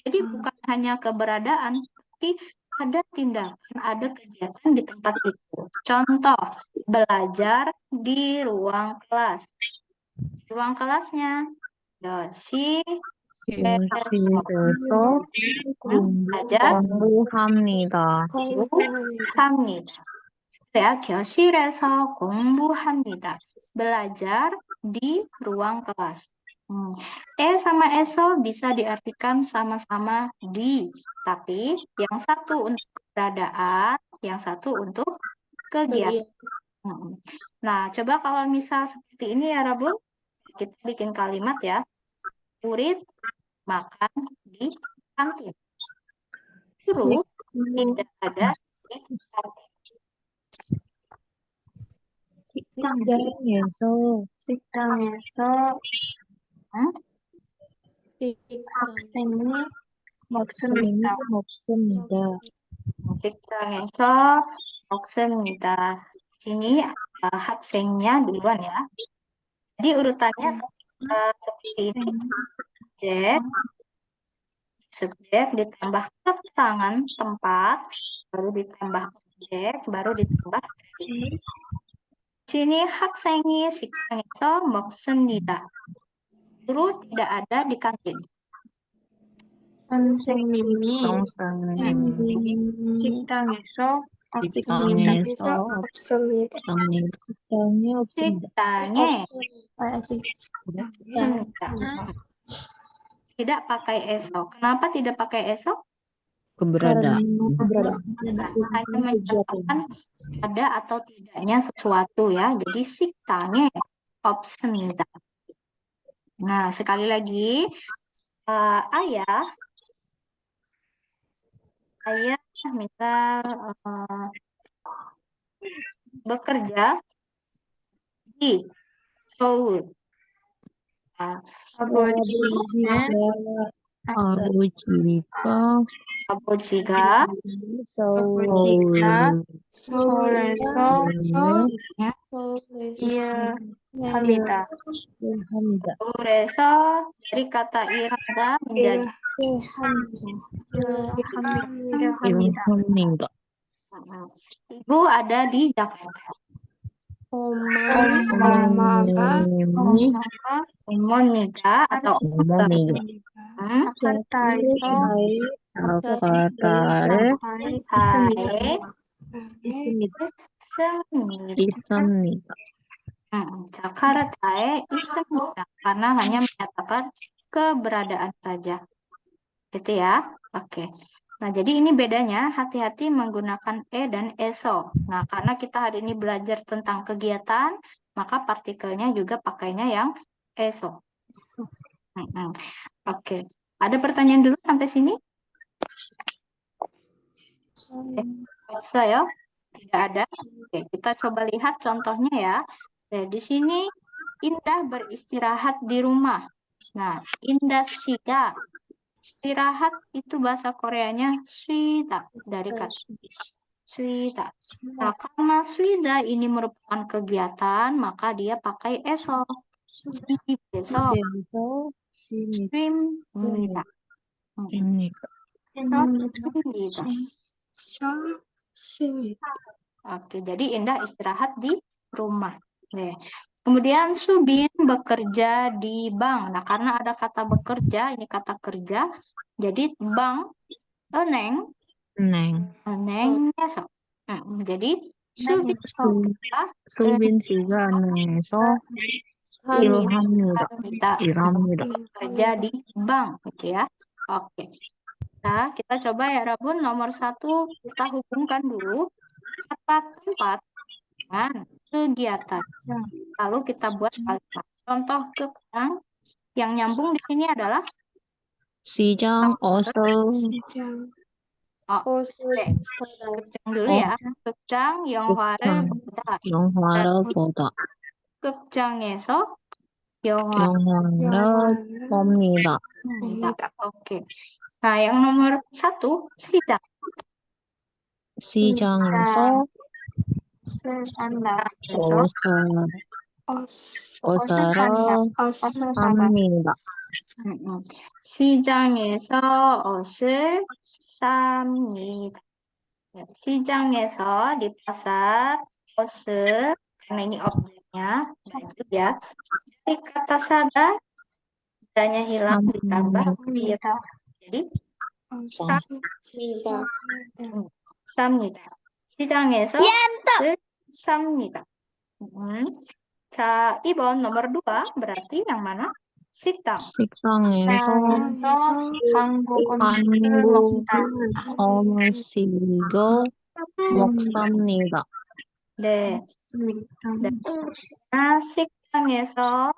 Jadi bukan hanya keberadaan, tapi ada tindakan, ada kegiatan di tempat itu. Contoh, belajar di ruang kelas. Ruang kelasnya, belajar 공부합니다. Ya, 교실에서 공부합니다. Belajar di ruang kelas. Sama eso bisa diartikan sama-sama di, tapi yang satu untuk keberadaan, yang satu untuk kegiatan. Nah, coba kalau misal seperti ini ya, Rabun, kita bikin kalimat ya. Murid makan di kantin. Guru tidak ada di kantin. 식당에서 학생이 먹습니다. 식당에서 먹습니다. Sini haksennya duluan ya. Jadi urutannya seperti ini. Subjek ditambah keterangan tempat, baru ditambah objek, baru ditambah prediksi. Sini 학생이 식당에서 먹습니다. Guru tidak ada di kantin. 선생님이 선생님이 식당에서 없습니다. 식당에서 없습니다. 없습니다. 식당에 없습니다. 식당에 없습니다. 없습니다. Tidak pakai esok. Kenapa tidak pakai esok? keberadaan. Hanya mencatatkan ada atau tidaknya sesuatu ya. Jadi 식당에 없습니다. Nah, sekali lagi ayah misal bekerja di Seoul. Nah, 아버지가 아버지가 서울에서 일합니다. 서울에서 dari kata 일하다 menjadi 일합니다. Ibu ada di Jakarta. 어머니가 atau 어머니가 자카르타에서 자카르타에 있습니다. 있습니다. Jakarta에 있습니다. Karena hanya menyatakan keberadaan saja. Gitu ya. Oke. Nah, jadi ini bedanya, hati-hati menggunakan e dan eso. Nah, karena kita hari ini belajar tentang kegiatan, maka partikelnya juga pakainya yang eso. Oke. Ada pertanyaan dulu sampai sini? Bisa ya? Tidak ada. Oke, kita coba lihat contohnya ya. Nah, di sini Indah beristirahat di rumah. Nah, Indah Shida. Istirahat itu bahasa Koreanya swida, dari kata swida. Nah, karena swida ini merupakan kegiatan, maka dia pakai eso. Besok swimida. Oke, jadi Indah istirahat di rumah. Nih. Kemudian Subin bekerja di bank. Nah, karena ada kata bekerja, ini kata kerja. Jadi bank, eneng besok. Jadi 수빈 씨가 은행에서 일합니다. Bekerja di bank, gitu ya. Oke. Nah, kita coba ya, Rabun. Nomor 1, kita hubungkan dulu kata tempat dengan kegiatan. Lalu kita buat kalimat. Contoh kekang yang nyambung di sini adalah 시장 어서 극장 dulu ya. 극장 영화를 보다. 영화를 보다. 극장에서 영화를 영화를 봅니다. Oke. Nah, yang nomor 1 시장. 시장에서 옷을 삽니다. 시장에서 옷을 삽니다. 시장에서 di pasar 옷을, karena ini objeknya baju ya. Dari kata sada, adanya hilang ditambah 니다. Jadi 삽니다. 시장에서 옷을 삽니다. 자, 2번 nomor 2 berarti yang mana? 식당. 식당에서 한국 음식을 먹습니다. 네. Nah, 식당에서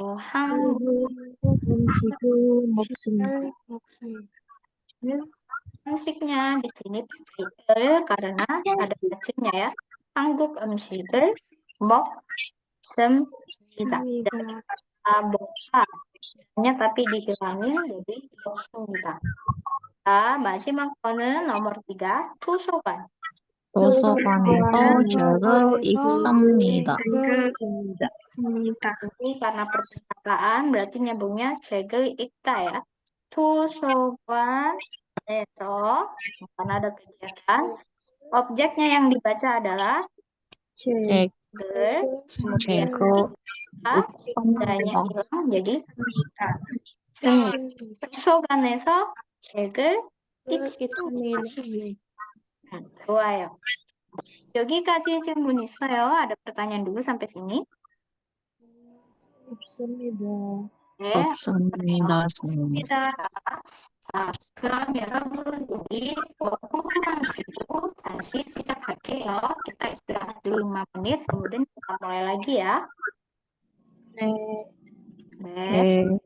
한국 음식nya di sini pakai karena ada bacanya ya. 한국 음식을 먹습니다. Dari kata 먹다, tapi dihilangin jadi 먹습니다. 자, 마지막 거는 nomor 3, 도서관. 도서관에서 책을 읽습니다. 책을 읽습니다. Jadi karena perpustakaan berarti nyambungnya 책을 읽다 ya. 도서관에서 karena ada kegiatan. Objeknya yang dibaca adalah 책, 글, kemudian 책을 indahnya 읽습니다. hilang jadi 습니다. 도서관에서 책을 읽습니다. 좋아요. 여기까지 질문 있어요? ada pertanyaan dulu sampai sini? 네. 없습니다. 선생님. 자, 그럼 여러분 우리 조금만 쉬고 다시 시작할게요. kita istirahat dulu 5 menit, kemudian kita mulai lagi ya. 네. 네.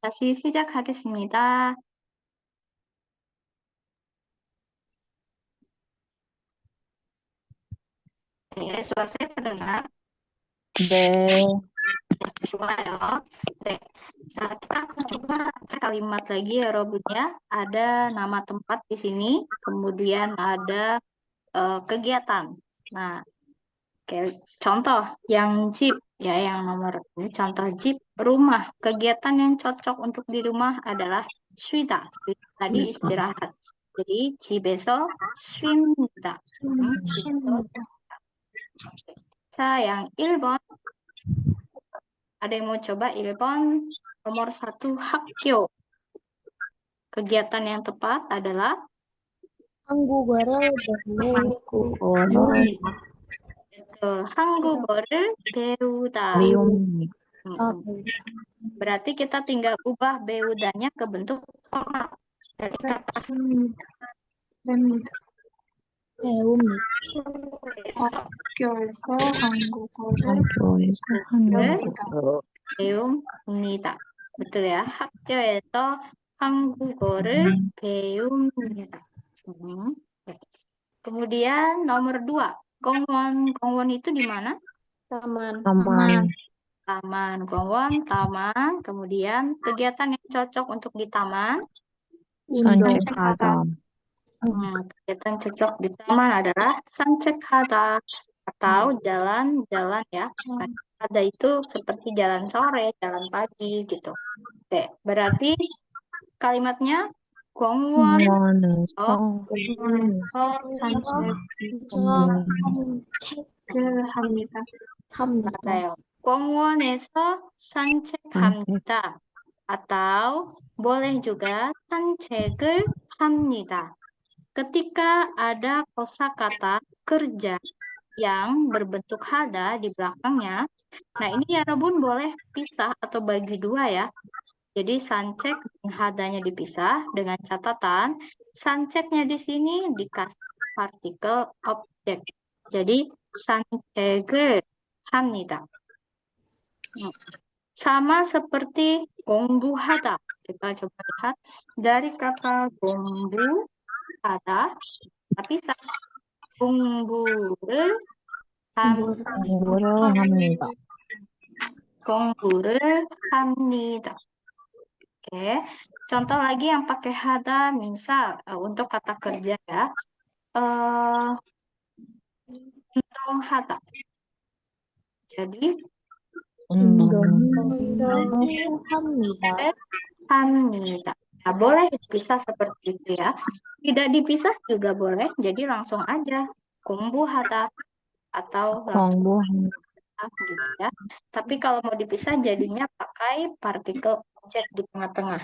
다시 시작하겠습니다. 네, suara saya terdengar? 네. 좋아요. 네. Nah, kita akan coba kalimat lagi ya, Robun ya. Ada nama tempat di sini, kemudian ada kegiatan. Nah, oke, contoh yang jeep ya, yang nomor ini contoh jeep rumah. Kegiatan yang cocok untuk di rumah adalah 쉬다. Tadi istirahat. Jadi 집에서 쉰다. 쉽니다. 자, yang 1번. Ada yang mau coba 1번? Nomor 1 학교. Kegiatan yang tepat adalah 한국어를 배우고 한국어를 한국어를 배우다. 배웁니다. Berarti kita tinggal ubah beudanya ke bentuk formal. Dari kata 배웁니다. 배웁니다. 학교에서 한국어를 학교에서 한국어를 배웁니다. Betul ya. 학교에서 한국어를 배웁니다. Kemudian nomor 2, 공원. 공원 itu di mana? taman. Taman. 공원, taman. Kemudian kegiatan yang cocok untuk di taman. 산책하다. Kegiatan cocok di taman adalah 산책하다 atau jalan-jalan ya. Ada itu seperti jalan sore, jalan pagi gitu. Oke, berarti kalimatnya 공원에서 산책을 합니다. 맞아요. 공원에서 산책합니다. Atau boleh juga 산책을 합니다. Ketika ada kosakata kerja yang berbentuk hada di belakangnya, nah ini ya Robun boleh pisah atau bagi dua ya. Jadi sancek dan hadanya dipisah dengan catatan sanceknya di sini dikasih partikel objek. Jadi 산책을 합니다. Sama seperti 공부하다. Kita coba lihat dari kata 공부하다, tapi 공부를 합니다. 공부를 합니다. Oke, contoh lagi yang pakai hada, misal untuk kata kerja ya. 운동하다. Jadi 합니다. Nah, boleh dipisah seperti itu ya. Tidak dipisah juga boleh. Jadi langsung aja 공부하다 atau langsung gitu ya. Tapi kalau mau dipisah jadinya pakai partikel objek di tengah-tengah.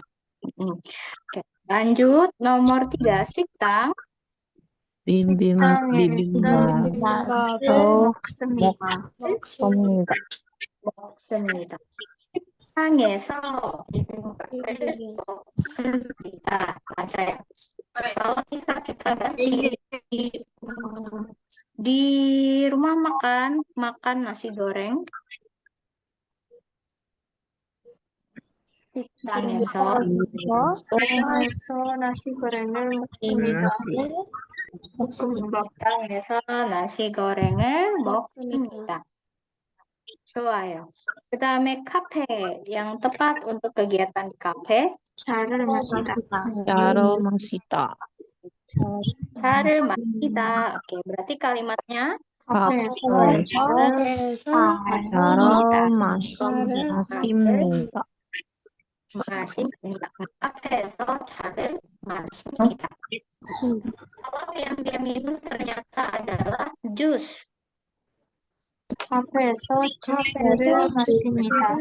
Oke. Lanjut nomor 3 식당. 비빔밥 먹습니다. 식당에서 비빔밥을 먹습니다. 맞아요. Kalau misal kita di rumah makan nasi goreng, 식당에서 nasi goreng을 먹습니다. 식당에서 nasi goreng을 먹습니다. 좋아요. 그 다음에 카페. Yang tepat untuk kegiatan di kafe. 차를 마시다. 차를 마시다. Oke, berarti kalimatnya 카페에서 마십니다. 마십니다. 카페에서 차를 마십니다. Kalau yang dia minum ternyata adalah jus. 카페에서 주스를 마십니다.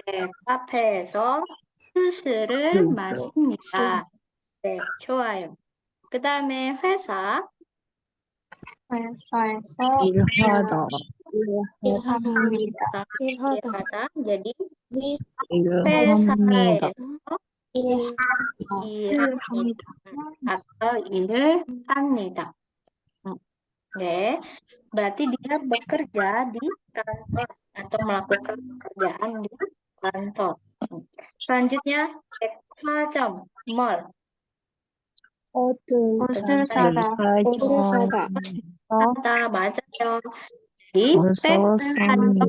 네, 카페에서 주스를 마십니다. 네, 좋아요. 그 다음에 회사에서 일하다. 일하다. Jadi 일합니다. 일을 합니다. atau 일을 합니다. 네, berarti dia bekerja di kantor atau melakukan pekerjaan di kantor. Selanjutnya, 백화점, mall. 옷을 사다. 백화점에서 사다, 맞아요. jadi, 옷을 삽니다.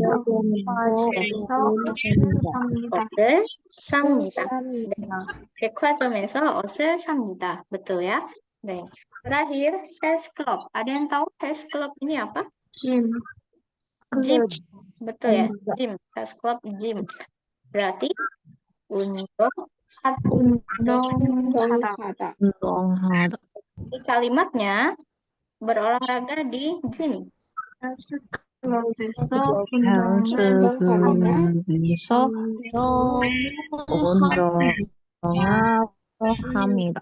백화점에서 옷을 삽니다. 옷을 삽니다. 네. 백화점에서 옷을 삽니다. Betul ya? 네. Terakhir, health club. Ada yang tahu health club ini apa? 짐, Gym. Betul ya? Gym. Health club, gym. Berarti untuk 운동하다. 운동하다. di kalimatnya berolahraga di gym. 헬스클럽에서 운동을 헬스클럽에서 운동을 합니다.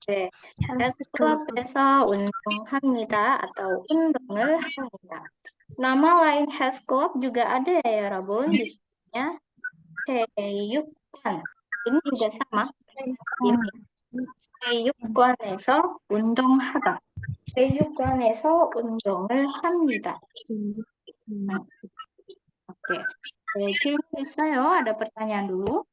네. 헬스클럽 헬스클럽에서 운동합니다 atau 운동을 합니다. Nama lain health club juga ada ya Rabun, disebutnya 체육관. Ini juga sama. Ini 체육관에서 운동하다. 체육관에서 운동을 합니다. Oke. 질문 있어요? Ada pertanyaan dulu?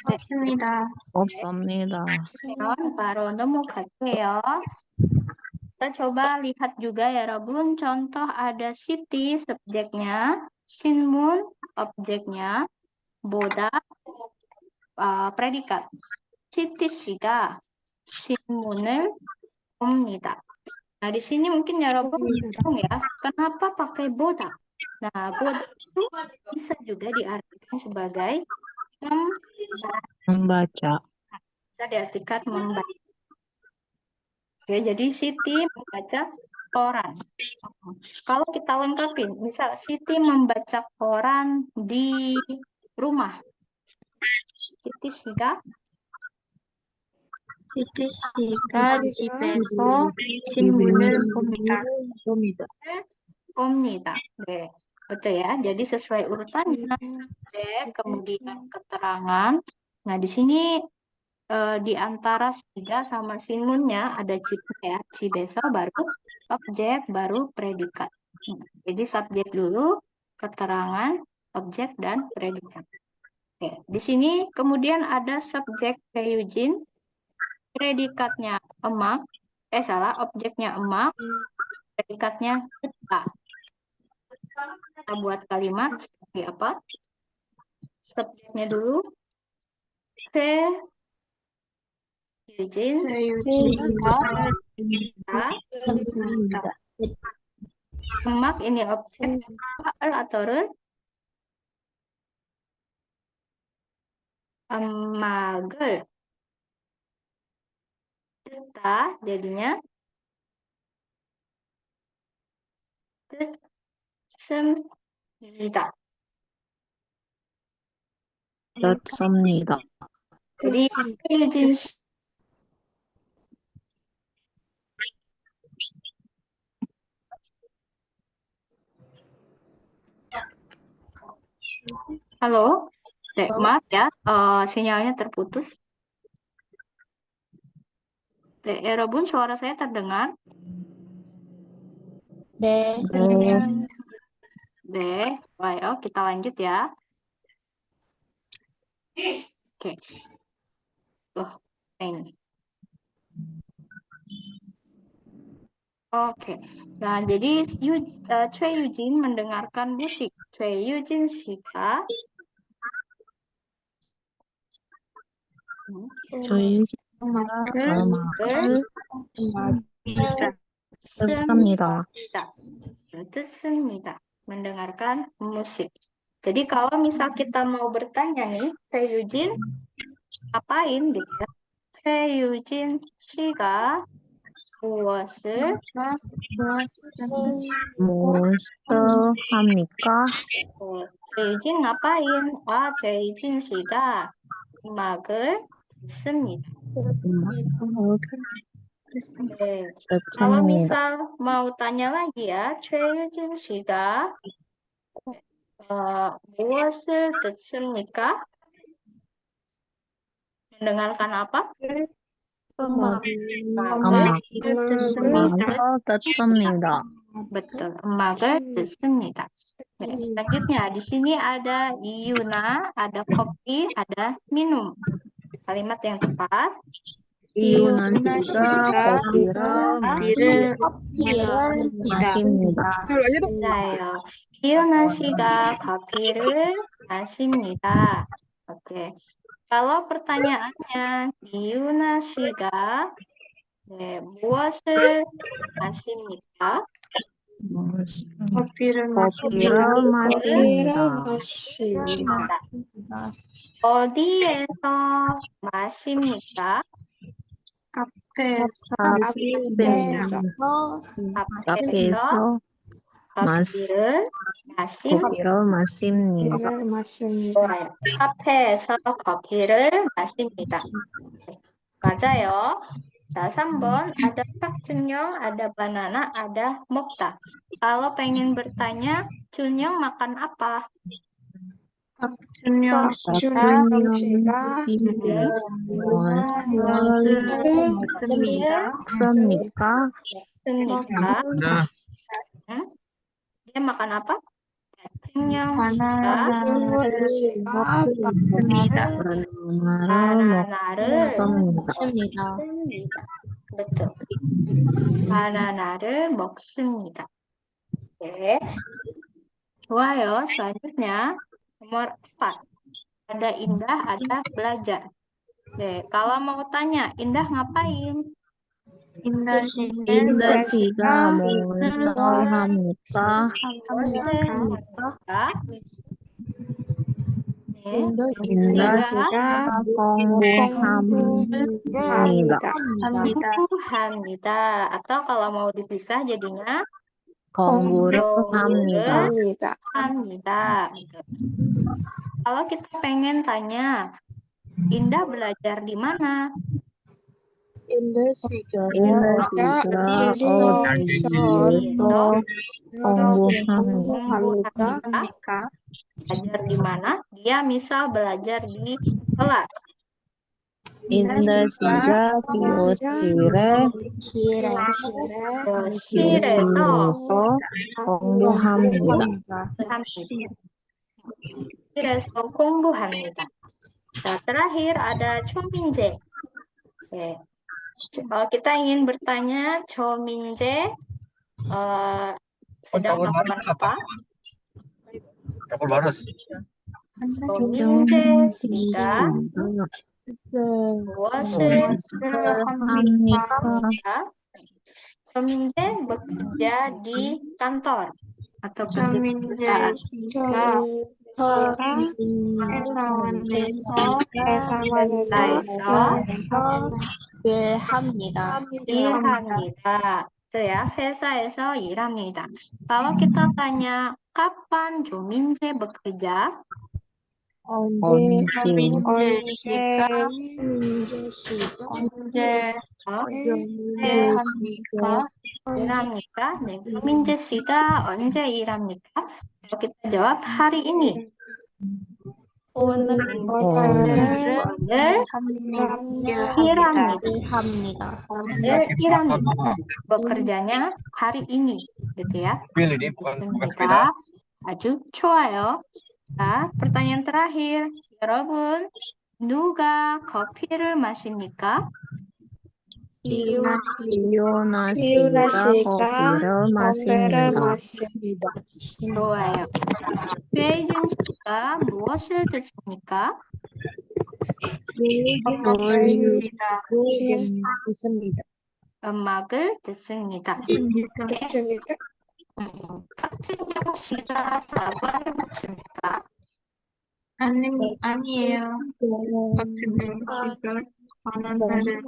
없습니다. 없습니다. 그러면 바로 넘어갈게요. Kita coba lihat juga ya Rabun, contoh ada city subjeknya, 신문 objeknya, 보다 predikat. Siti 씨가 신문을 봅니다. Nah, di sini mungkin ya Rabun bingung ya, kenapa pakai boda? Nah, boda itu bisa juga diartikan sebagai membaca. bisa diartikan membaca. Oke, jadi Siti membaca koran. Kalau kita lengkapin, misal Siti membaca koran di rumah. Siti 씨가 시티 씨가 집에서 신문을 봅니다. 봅니다. 네, betul ya. Jadi sesuai urutannya, kemudian keterangan. Nah, di sini di antara siga sama sinmunnya ada cipnya ya. Cibeso baru objek, baru predikat. Jadi subjek dulu, keterangan, objek, dan predikat. Oke. Di sini kemudian ada subjek Eugene, predikatnya emak, objeknya emak, predikatnya kita. Kita buat kalimat seperti apa? Subjeknya dulu, Eugene, 있습니다. emak ini objek atau rel? Emak을. Kita jadinya 듣습니다. 듣습니다. Jadi Eugene Halo, maaf ya, sinyalnya terputus. Robun, suara saya terdengar? 네. Ayo kita lanjut ya. Oke. Ini. Oke. Nah, jadi Choi Eugene mendengarkan musik. Choi Eugene 씨가 저희 음악을 듣습니다. 듣습니다. Mendengarkan musik. Jadi kalau misal kita mau bertanya nih, Choi Eugene ngapain gitu ya? Choi Eugene 씨가 무엇을 합니까? Choi Eugene ngapain? Choi Eugene 씨가 음악을 듣습니다. 네. Kalau misal mau tanya lagi ya, Choi Eugene 씨가 무엇을 듣습니까? Mendengarkan apa? 음악을 듣습니다. Betul, 음악을 듣습니다. Nah, selanjutnya di sini ada Yuna, ada kopi, ada minum. Kalimat yang tepat. 이유는 씨가 커피를 마십니다. 맞아요. Yuna 씨가 커피를 마십니다. Oke. Kalau pertanyaannya, Yuna 씨가 무엇을 마십니까? 커피를 커피를 마십니다. 맞습니다. 어디에서 마십니까? 카페에서 카페에서 앞에서 커피를 마십니다. 커피를 마십니다. 좋아요. 카페에서 커피를 마십니다. 맞아요. 자, 3번 ada sak Chunyoung, ada banana, ada Mokta. Kalau pengen bertanya, Chunyoung makan apa? 준영 씨가 박준영 씨는 무엇을 먹습니다. 먹습니까? Semnika. Dia makan apa? Chunyoung 바나나를 먹습니다. 바나나를 먹습니다. Betul. Banana를 먹습니다. Oke. 좋아요. Selanjutnya nomor 4. Ada Indah, ada belajar. Kalau mau tanya, Indah ngapain? 인다 씨는 인다 씨가 무엇을 합니까? 인다 씨가 공부합니다. 공부합니다. Atau kalau mau dipisah jadinya 공부를 합니다. 합니다. Kalau kita pengen tanya, Indah belajar di mana? 인다 씨가 어디에서 공부합니까? Belajar di mana? Dia misal belajar di kelas. 인다 씨가 교실에서 공부합니다. 교실에서 공부합니다. Nah, terakhir ada Chominje. Oke. Kalau kita ingin bertanya, Chominje sedang melakukan apa? Kapal Barus. Chominje sedang 무엇을 합니까? Chominje bekerja di kantor atau kerja di 조민재 perusahaan. 씨가 회사원에서 일합니다. Itu ya, 회사에서 일합니다. Kalau kita tanya, kapan Chominje bekerja? 언제 일합니까? 일합니까? 네, Chominje 씨가 언제 일합니까? Kalau kita jawab hari ini. 오늘 일합니다. 오늘 일합니다. bekerjanya hari ini, gitu ya. Mobil ini bukan sepeda. 아주 좋아요. 자, pertanyaan terakhir. 여러분, 누가 커피를 마십니까? 이유나 씨가 커피를 마십니다. 좋아요. 최준 씨가 무엇을 듣습니까? 음악을 듣습니다. 박준영 씨가 사과를 먹습니까? 아니에요. 박준영 씨가 바나나를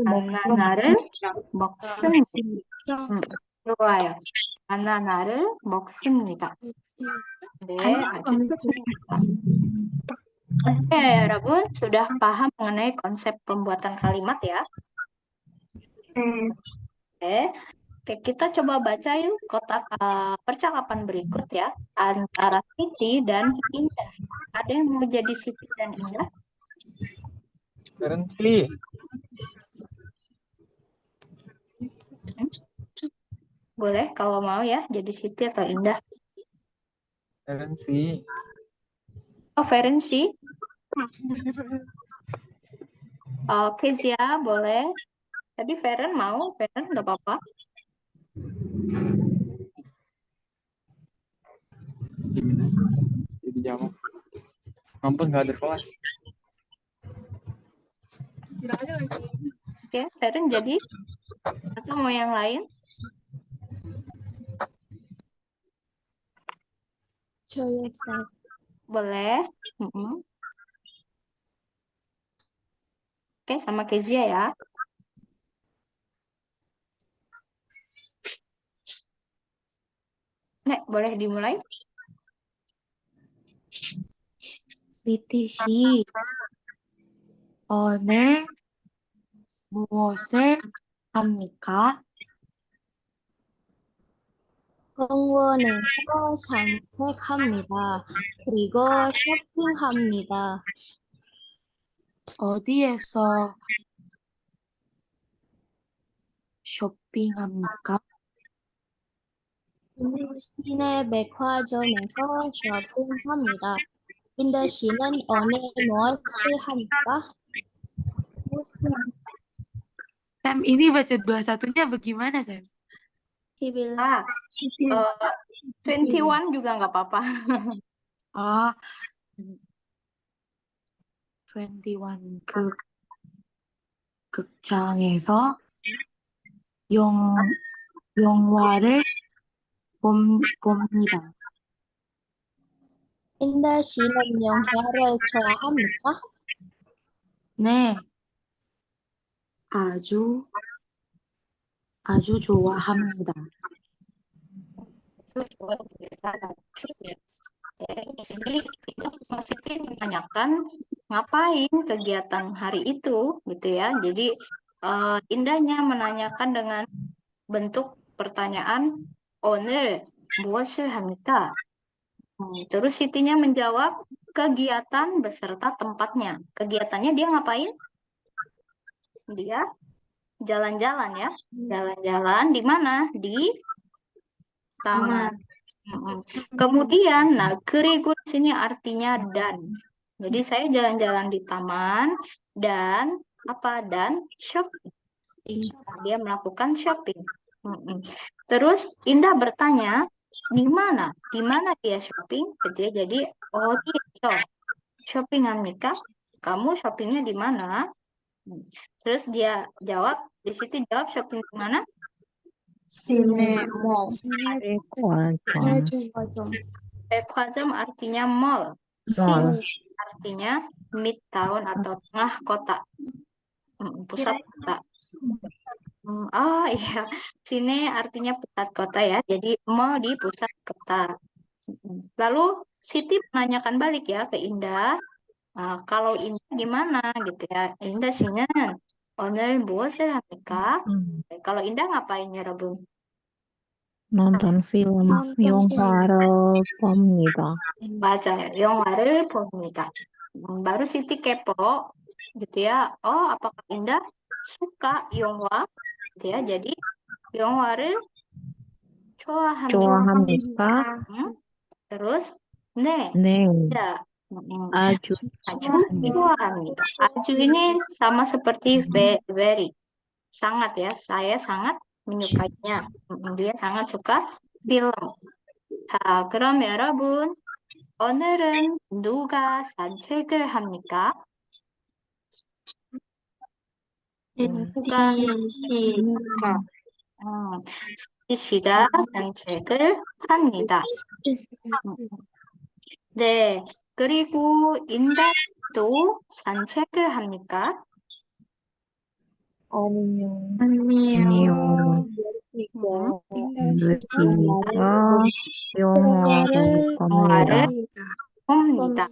바나나를 먹습니다. 좋아요. 바나나를 먹습니다. 네, 아주 좋습니다. Oke, 여러분, sudah paham mengenai konsep pembuatan kalimat ya? Oke, kita coba baca yuk kotak percakapan berikut ya, antara Siti dan Indah. Ada yang mau jadi Siti dan Indah? Currently. Boleh kalau mau ya, jadi Siti atau Indah. Referensi. Oh, Ferensi. Kezia boleh. Tadi Feren mau, Feren nggak apa-apa. Gimana? Jadi jamu. Kampus nggak ada kelas. Oke, Feren jadi atau mau yang lain? 저요, 쌤. Boleh. Oke, sama Kezia ya. Nek, boleh dimulai? 스위티 씨, 오늘 무엇을 합니까? 공원에서 산책합니다. 그리고 쇼핑합니다. 어디에서 쇼핑합니까? 시내 백화점에서 쇼핑합니다. 인더 씨는 오늘 무엇을 합니까? Sam, ini baca 21-nya bagaimana, Sam? Ah, 21 juga nggak apa-apa. Oh, 21 극장에서 영화를 봅니다. 인더 씨는 영화를 좋아합니까? 네, 아주 좋아합니다. Di sini Siti menanyakan ngapain kegiatan hari itu, gitu ya. Jadi Indahnya menanyakan dengan bentuk pertanyaan 오늘 무엇을 합니까? Terus Sitinya menjawab kegiatan beserta tempatnya. Kegiatannya dia ngapain? Dia jalan-jalan ya. Jalan-jalan di mana? Di taman. Kemudian, nah, kerigu di sini artinya dan. Jadi saya jalan-jalan di taman dan apa? Dan shopping. Dia melakukan shopping. Terus Indah bertanya, di mana? Di mana dia shopping? Jadi, oh gitu. Shopping Amika, kamu shoppingnya di mana? Terus dia jawab, di situ jawab shopping di mana? 백화점 artinya mall. Mall. Artinya midtown atau tengah kota. Pusat kota. Oh iya, sini artinya pusat kota ya. Jadi mall di pusat kota. Lalu Siti menanyakan balik ya ke Indah. Kalau Indah gimana gitu ya? Indah sini 오늘 무엇을 합니까? Kalau Indah ngapain ya, Rebun? nonton film 영화를 봅니다. 맞아요. 영화를 봅니다. 바로 Siti kepo gitu ya. Oh, apakah Indah suka 영화? Gitu ya. Jadi 영화를 좋아합니까? Terus 네, 네, tidak. 아주 Aju 좋아합니다. Aju ini sama seperti very. Sangat ya. Saya sangat menyukainya. Dia sangat suka film. 자, 그럼 여러분, 오늘은 누가 산책을 합니까? 누가 씨가 산책을 합니다. 네, 그리고 인다도 산책을 합니까? 아니요. 인더 영화를 봅니다. 봅니다.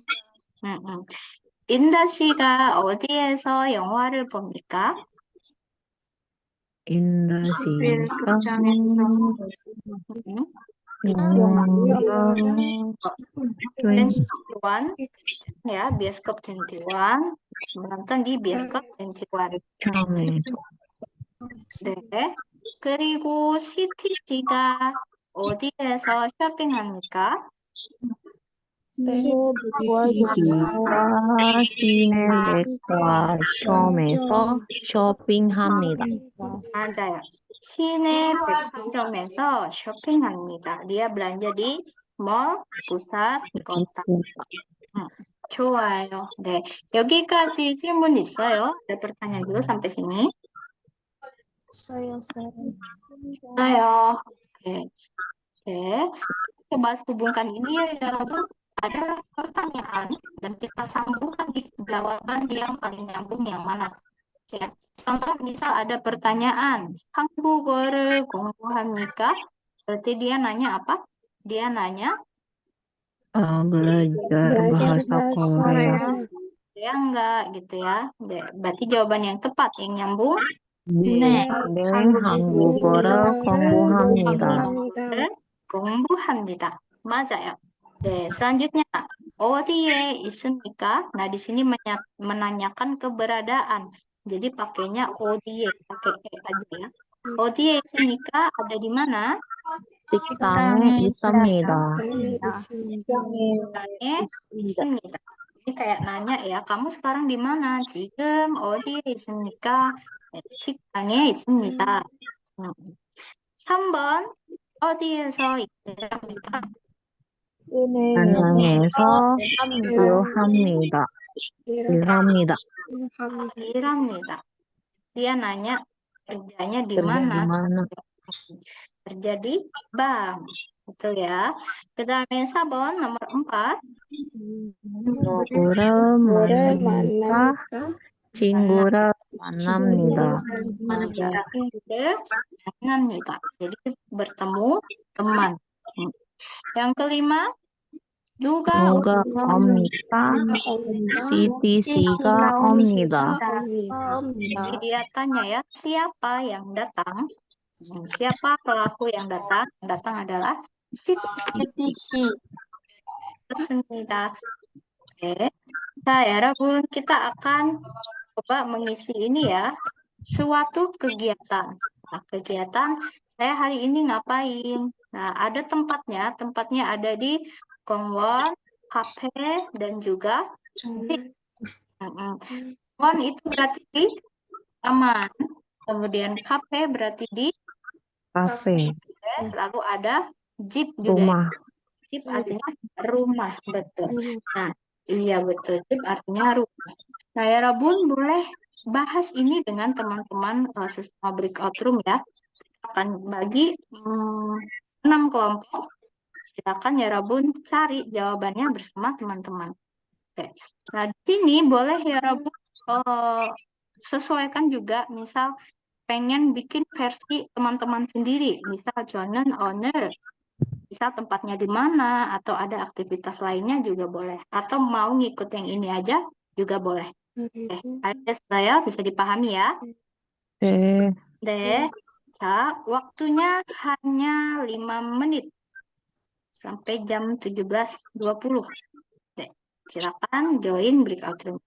인다 씨가 어디에서 영화를 봅니까? 인다 씨가 영화를 21 ya, bioskop 21 menonton di bioskop 21. 극장에서 네. 그리고 시티 씨가 어디에서 쇼핑합니까? 시내 백화점에서 쇼핑합니다. 맞아요. 시내 백화점에서 쇼핑합니다. Dia belanja di mall pusat kota. 좋아요. 네. 여기까지 질문 있어요? ada pertanyaan dulu sampai sini. 없어요, 쌤. Ayo. Oke. Oke. Kita bahas hubungkan ini ya, yarabbun. Ada pertanyaan dan kita sambungkan di jawaban yang paling nyambung yang mana. Ya. Contoh misal ada pertanyaan, 한국어를 공부합니까? Berarti dia nanya apa? Dia nanya, belajar bahasa Korea. ya enggak gitu ya. Berarti jawaban yang tepat, yang nyambung. 네, 한국어를 공부합니다. 공부합니다. 맞아요. 네, selanjutnya 어디에 있습니까? Nah, di sini menanyakan keberadaan. Jadi pakainya 어디에, pakai e aja ya. 어디에 있습니까? Ada di mana? 식당에 있습니다. 식당에 있습니다. Ini kayak nanya ya, kamu sekarang di mana? 지금 어디에 있습니까? 네, 식당에 있습니다. 3번 어디에서 일합니까? 안양에서 일합니다. 일합니다. 일합니다. Dia nanya kerjanya di kerja di mana? mana? Kerja di bank. Betul ya. Kedamaian Sabon nomor 4. 친구를 만납니다. 친구를 만납니다. 친구를 만납니다. Jadi bertemu teman. Yang kelima, 누가 누가 옵니까? CTC가 옵니다. Jadi dia tanya ya, siapa yang datang? Siapa pelaku yang datang? Yang datang adalah CTC. Resmita. Oke. Nah, ya, Rabun, kita akan coba mengisi ini ya, suatu kegiatan. Nah, kegiatan saya hari ini ngapain? Nah, ada tempatnya. Tempatnya ada di Kongwon, kafe, dan juga di Kongwon itu berarti di taman. Kemudian kafe berarti di 카페, lalu ada jeep juga. rumah. Jeep artinya rumah, betul. Nah, iya betul. Jeep artinya rumah. Nah, ya Rabun, boleh bahas ini dengan teman-teman sesama breakout room ya. Kita akan bagi 6 kelompok. Silakan ya Rabun cari jawabannya bersama teman-teman. Oke. Nah, di sini boleh ya Rabun sesuaikan juga, misal pengen bikin versi teman-teman sendiri, misal Jonan owner, misal tempatnya di mana, atau ada aktivitas lainnya juga boleh, atau mau ngikut yang ini aja juga boleh. Ada saya bisa dipahami ya. 네, Deh, waktunya hanya 5 menit sampai jam 17.20. Deh, silakan join breakout room.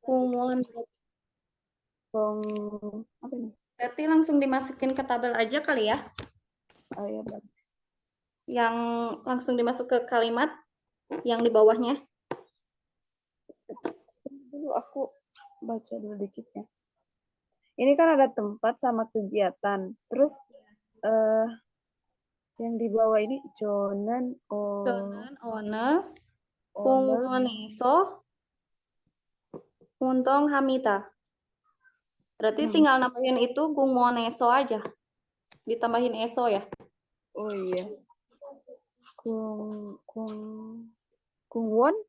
공원 공 apa nih? Berarti langsung dimasukin ke tabel aja kali ya. Oh ya, Bang. Yang langsung dimasuk ke kalimat yang di bawahnya. Dulu aku baca dulu dikit ya. Ini kan ada tempat sama kegiatan. Terus yang di bawah ini Jonan 저는 오늘 Oner 공원에서 운동합니다. Berarti tinggal nambahin itu 공원에서 aja. Ditambahin eso ya. oh iya.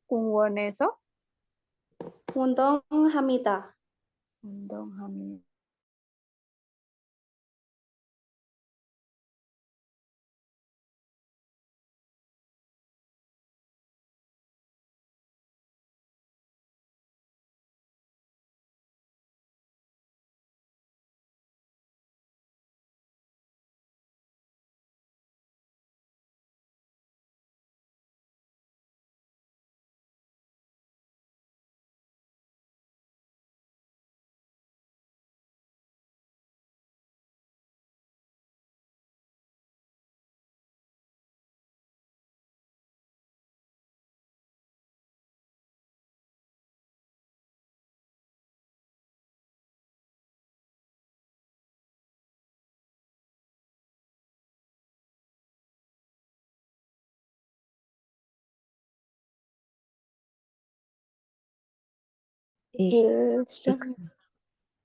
Kungwon에서 운동합니다. 운동합니다.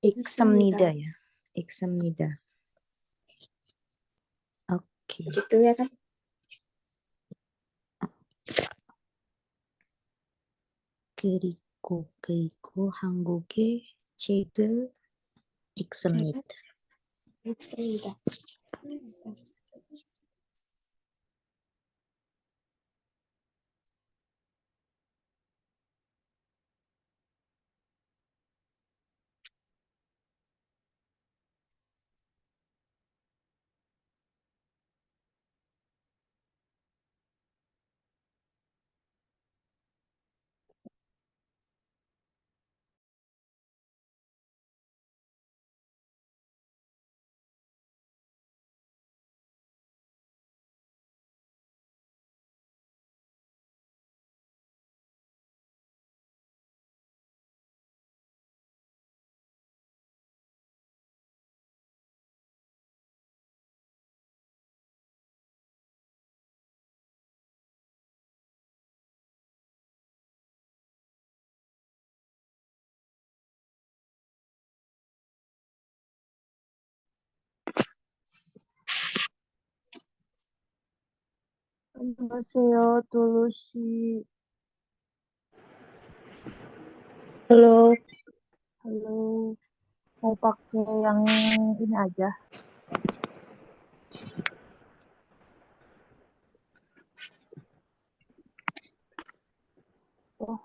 익습니다 ya. 익습니다. 오케이. Gitu ya kan? 그리고 한국의 책을 읽습니다. 읽습니다. 안녕하세요, 도로시. Halo. Halo. Mau pakai yang ini aja. Oh.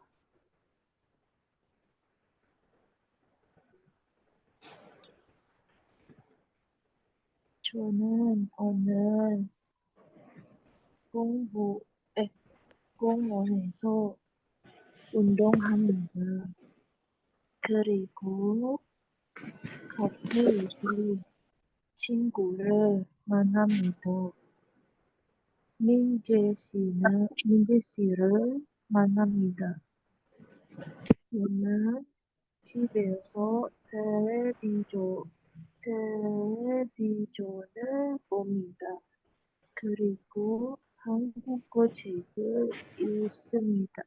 저는 오늘 공원에서 운동합니다. 그리고 카페에서 친구를 만납니다. 민재 씨를 만납니다. 저는 집에서 텔레비전을 봅니다. 그리고 한국어 책을 읽습니다.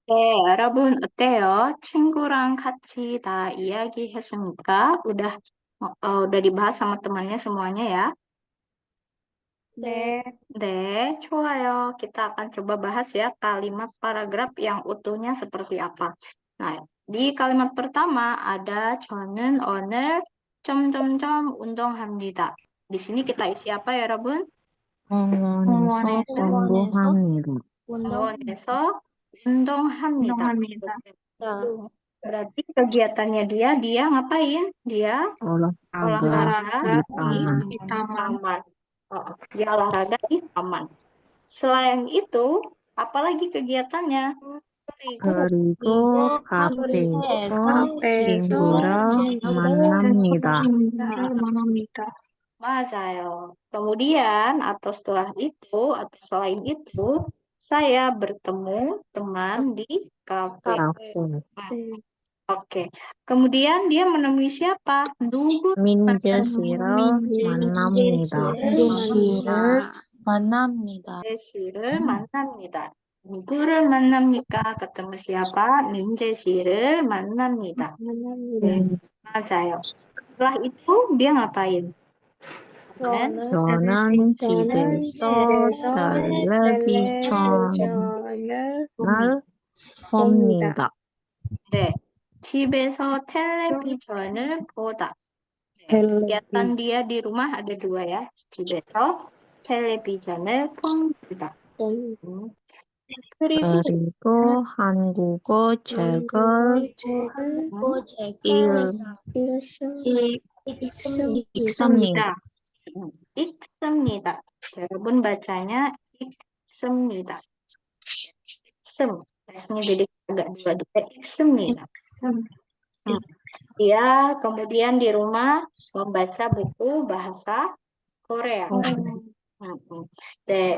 네, 여러분 어때요? 친구랑 같이 다 이야기했습니까? udah dibahas sama temannya semuanya ya? 네. 네, 좋아요. Kita akan coba bahas ya kalimat paragraf yang utuhnya seperti apa. Nah, di kalimat pertama ada 저는 오늘 점점점 운동합니다. Di sini kita isi apa ya, 여러분? 공원에서 공부합니다. 공원에서 운동합니다. 자, Berarti kegiatannya dia ngapain? Dia olahraga olahraga di taman. di taman. Oh, dia olahraga di taman. Selain itu, apalagi kegiatannya? 그리고 카페에서 친구를 만납니다. 맞아요. Kemudian atau setelah itu atau selain itu, saya bertemu teman di kafe. 카페. Oke. Kemudian dia menemui siapa? 누구 민재 씨를 만납니다. 만납니다. 씨를 만납니다. 누구를 만납니까? ketemu siapa? 민재 씨를 만납니다. 네, 맞아요. setelah itu dia ngapain? 저는 집에서 텔레비전을 봅니다. 네, 집에서 텔레비전을 보다. Kegiatan dia di rumah ada dua ya. 집에서 텔레비전을 봅니다. 그리고 그리고 한국어 책을 읽습니다. 읽습니다. 여러분 bacanya 읽습니다. 읽음. Tesnya jadi agak dua-dua. 읽습니다. Dia kemudian di rumah membaca buku bahasa Korea.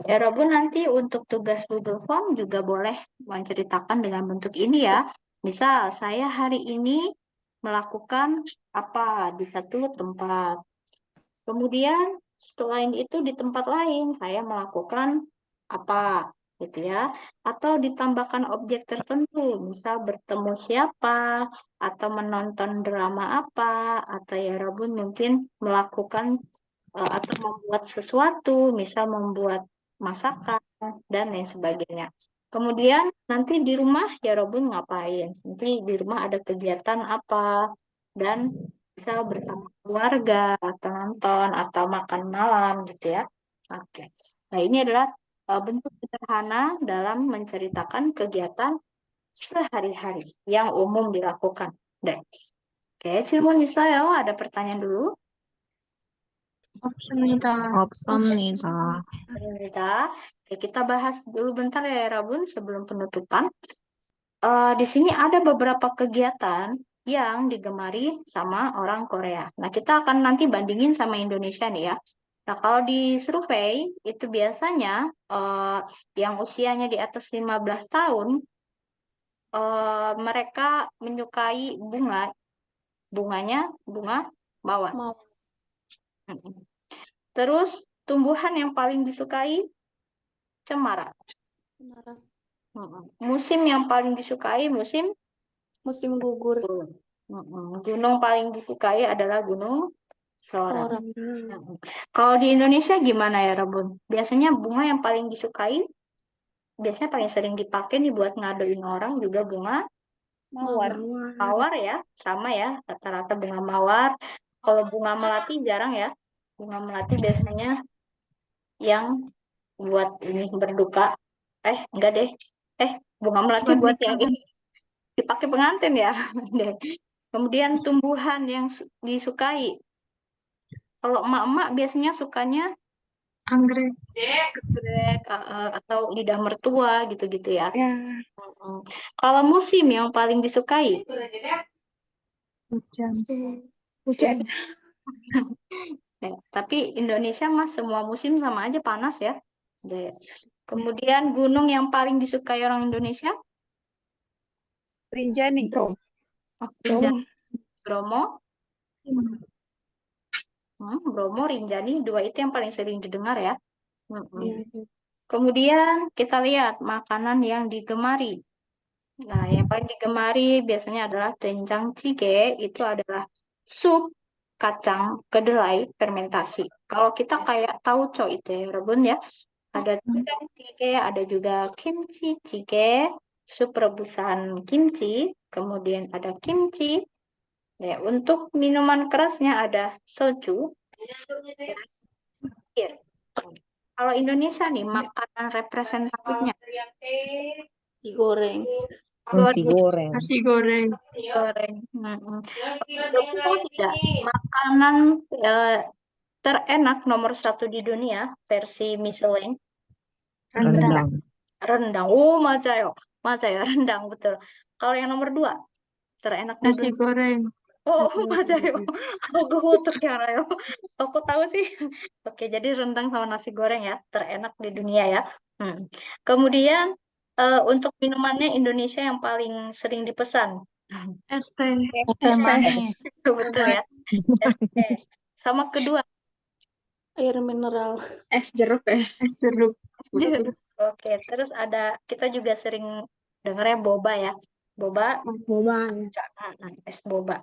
여러분 nanti untuk tugas Google Form juga boleh menceritakan dengan bentuk ini ya. Misal saya hari ini melakukan apa di satu tempat. Kemudian selain itu di tempat lain saya melakukan apa gitu ya. Atau ditambahkan objek tertentu, misal bertemu siapa atau menonton drama apa atau ya Rabun mungkin melakukan atau membuat sesuatu, misal membuat masakan dan lain sebagainya. Kemudian nanti di rumah ya Robun ngapain? Nanti di rumah ada kegiatan apa dan misal bersama keluarga atau nonton atau makan malam gitu ya. Oke. Nah, ini adalah bentuk sederhana dalam menceritakan kegiatan sehari-hari yang umum dilakukan. Oke, 질문 있어요? Ada pertanyaan dulu? 없습니다. 없습니다. Oke, kita bahas dulu bentar ya Rabun sebelum penutupan. Di sini ada beberapa kegiatan yang digemari sama orang Korea. Nah, kita akan nanti bandingin sama Indonesia nih ya. Nah, kalau di survei itu biasanya yang usianya di atas 15 tahun mereka menyukai bunganya bunga mawar. Terus tumbuhan yang paling disukai cemara. Musim yang paling disukai musim gugur. Gunung paling disukai adalah Gunung Sorak. Kalau di Indonesia gimana ya Rabun? Biasanya bunga yang paling disukai, biasanya paling sering dipakai nih buat ngadoin orang juga bunga mawar ya, sama ya, rata-rata bunga mawar. Kalau bunga melati jarang ya. Bunga melati biasanya yang buat ini berduka. Enggak deh. Bunga melati buat yang ini dipakai pengantin ya. Kemudian tumbuhan yang disukai. Kalau emak-emak biasanya sukanya anggrek. Atau lidah mertua gitu-gitu ya. Kalau musim yang paling disukai? Hujan. Tapi Indonesia mas semua musim sama aja panas ya. Kemudian gunung yang paling disukai orang Indonesia? Rinjani. Bromo. Bromo, Rinjani, dua itu yang paling sering didengar ya. Kemudian kita lihat makanan yang digemari. Nah, yang paling digemari biasanya adalah doenjang jjigae, itu adalah sup kacang kedelai fermentasi. Kalau kita kayak tauco itu ya, Rebun ya. Ada doenjang jjigae, ada juga kimchi jjigae, sup rebusan kimchi, kemudian ada kimchi. Ya, untuk minuman kerasnya ada soju. Kalau Indonesia nih, makanan representatifnya Digoreng. Nasi goreng. Nasi goreng. Goreng. Kamu tahu tidak, makanan terenak nomor 1 di dunia versi Michelin? Rendang. Rendang. Oh, 맞아요. 맞아요. rendang, betul. Kalau yang nomor 2 terenak di Nasi dunia. goreng. Oh, 맞아요. Aku 어떻게 알아요? Aku tahu sih. Oke, jadi rendang sama nasi goreng ya, terenak di dunia ya. Kemudian untuk minumannya Indonesia yang paling sering dipesan. Es teh. Teh manis. Betul ya. Es teh. Sama kedua. Air mineral. Es jeruk ya. Es jeruk. Oke, terus ada kita juga sering dengarnya boba ya. Boba, Boba. es boba.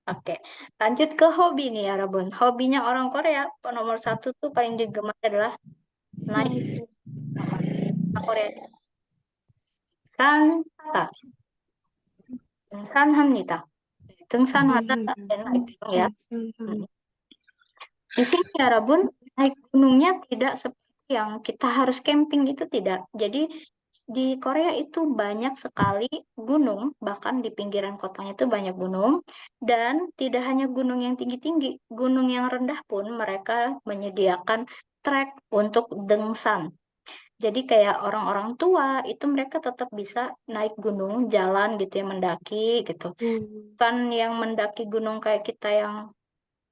Oke, lanjut ke hobi nih ya, Rabun. Hobinya orang Korea, nomor 1 tuh paling digemari adalah naik Korea. Hata. 합니다. 등산하다 dan naik gunung ya. Di sini ya, Rabun, naik gunungnya tidak seperti yang kita harus camping, itu tidak. Jadi di Korea itu banyak sekali gunung, bahkan di pinggiran kotanya itu banyak gunung, dan tidak hanya gunung yang tinggi-tinggi, gunung yang rendah pun mereka menyediakan trek untuk dengsan. Jadi kayak orang-orang tua itu mereka tetap bisa naik gunung, jalan gitu ya, mendaki gitu. Bukan yang mendaki gunung kayak kita yang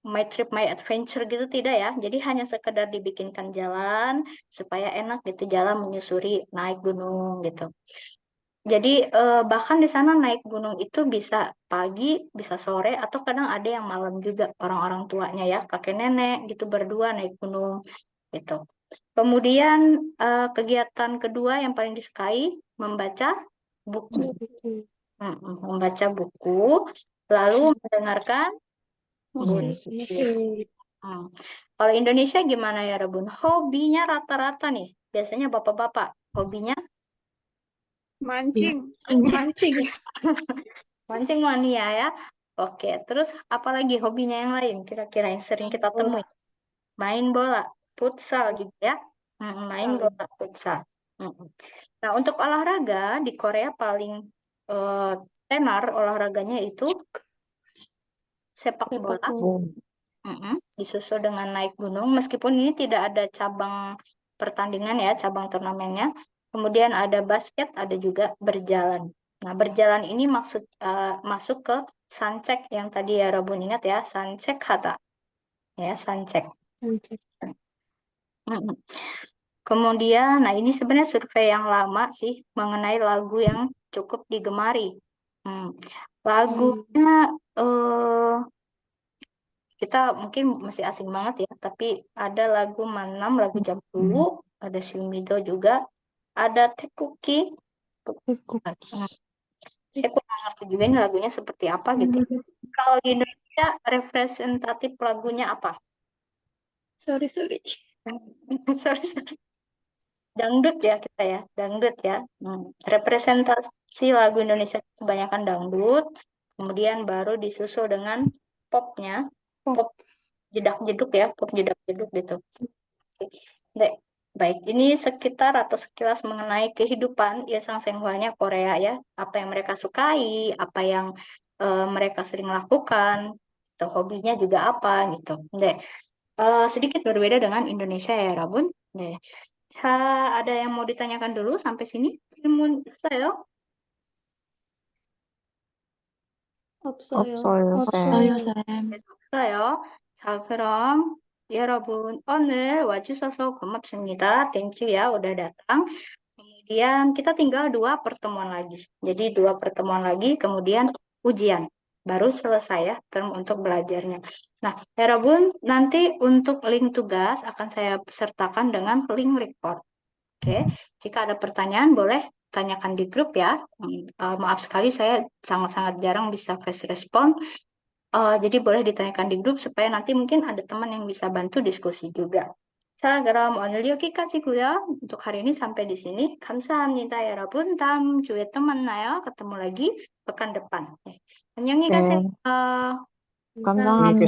My Trip My Adventure gitu, tidak ya. Jadi hanya sekedar dibikinkan jalan supaya enak gitu jalan menyusuri naik gunung gitu. Jadi bahkan di sana naik gunung itu bisa pagi, bisa sore, atau kadang ada yang malam juga, orang-orang tuanya ya, kakek nenek gitu berdua naik gunung gitu. Kemudian kegiatan kedua yang paling disukai membaca buku. Membaca buku, lalu mendengarkan musik. Kalau Indonesia gimana ya, Rebun? Hobinya rata-rata nih, biasanya bapak-bapak, hobinya Mancing. mancing mania ya. Oke, terus apalagi hobinya yang lain kira-kira yang sering kita temui? Main bola, futsal juga ya. Main bola, futsal. Nah, untuk olahraga di Korea paling tenar olahraganya itu sepak bola. Disusul dengan naik gunung, meskipun ini tidak ada cabang pertandingan ya, cabang turnamennya. Kemudian ada basket, ada juga berjalan. Nah, berjalan ini masuk ke sancek yang tadi ya Rabun ingat ya, sancek hata. Ya, sancek. Kemudian, nah ini sebenarnya survei yang lama sih mengenai lagu yang cukup digemari. Lagunya kita mungkin masih asing banget ya, tapi ada lagu Manam, lagu Jam Dulu, ada Silmido juga, ada Tekuki. Saya kurang ngerti juga ini lagunya seperti apa gitu. Kalau di Indonesia representatif lagunya apa? Sorry. sorry. Dangdut ya kita ya, dangdut ya. Representasi lagu Indonesia kebanyakan dangdut, kemudian baru disusul dengan popnya, pop jedak-jeduk ya, pop jedak-jeduk gitu. Baik, ini sekitar atau sekilas mengenai kehidupan Ilsang Senghwanya Korea ya, apa yang mereka sukai, apa yang mereka sering lakukan, atau hobinya juga apa gitu. Sedikit berbeda dengan Indonesia ya, Rabun. Ada yang mau ditanyakan dulu sampai sini? 질문 있어요? 없어요. 없어요, 쌤. 없어요. 자, 그럼 여러분 오늘 와주셔서 고맙습니다. Thank you ya udah datang. Kemudian kita tinggal 2 pertemuan lagi. Jadi 2 pertemuan lagi, kemudian ujian. Baru selesai ya term untuk belajarnya. Nah, Rabun, nanti untuk link tugas akan saya sertakan dengan link report. Oke, jika ada pertanyaan boleh tanyakan di grup ya. Maaf sekali saya sangat-sangat jarang bisa fast respond. Jadi boleh ditanyakan di grup supaya nanti mungkin ada teman yang bisa bantu diskusi juga. 자, 그럼 오늘 여기까지고요. untuk hari ini sampai di sini. 감사합니다, 여러분. 다음 주에 또 만나요. ketemu lagi pekan depan. 안녕히 가세요. 감사합니다.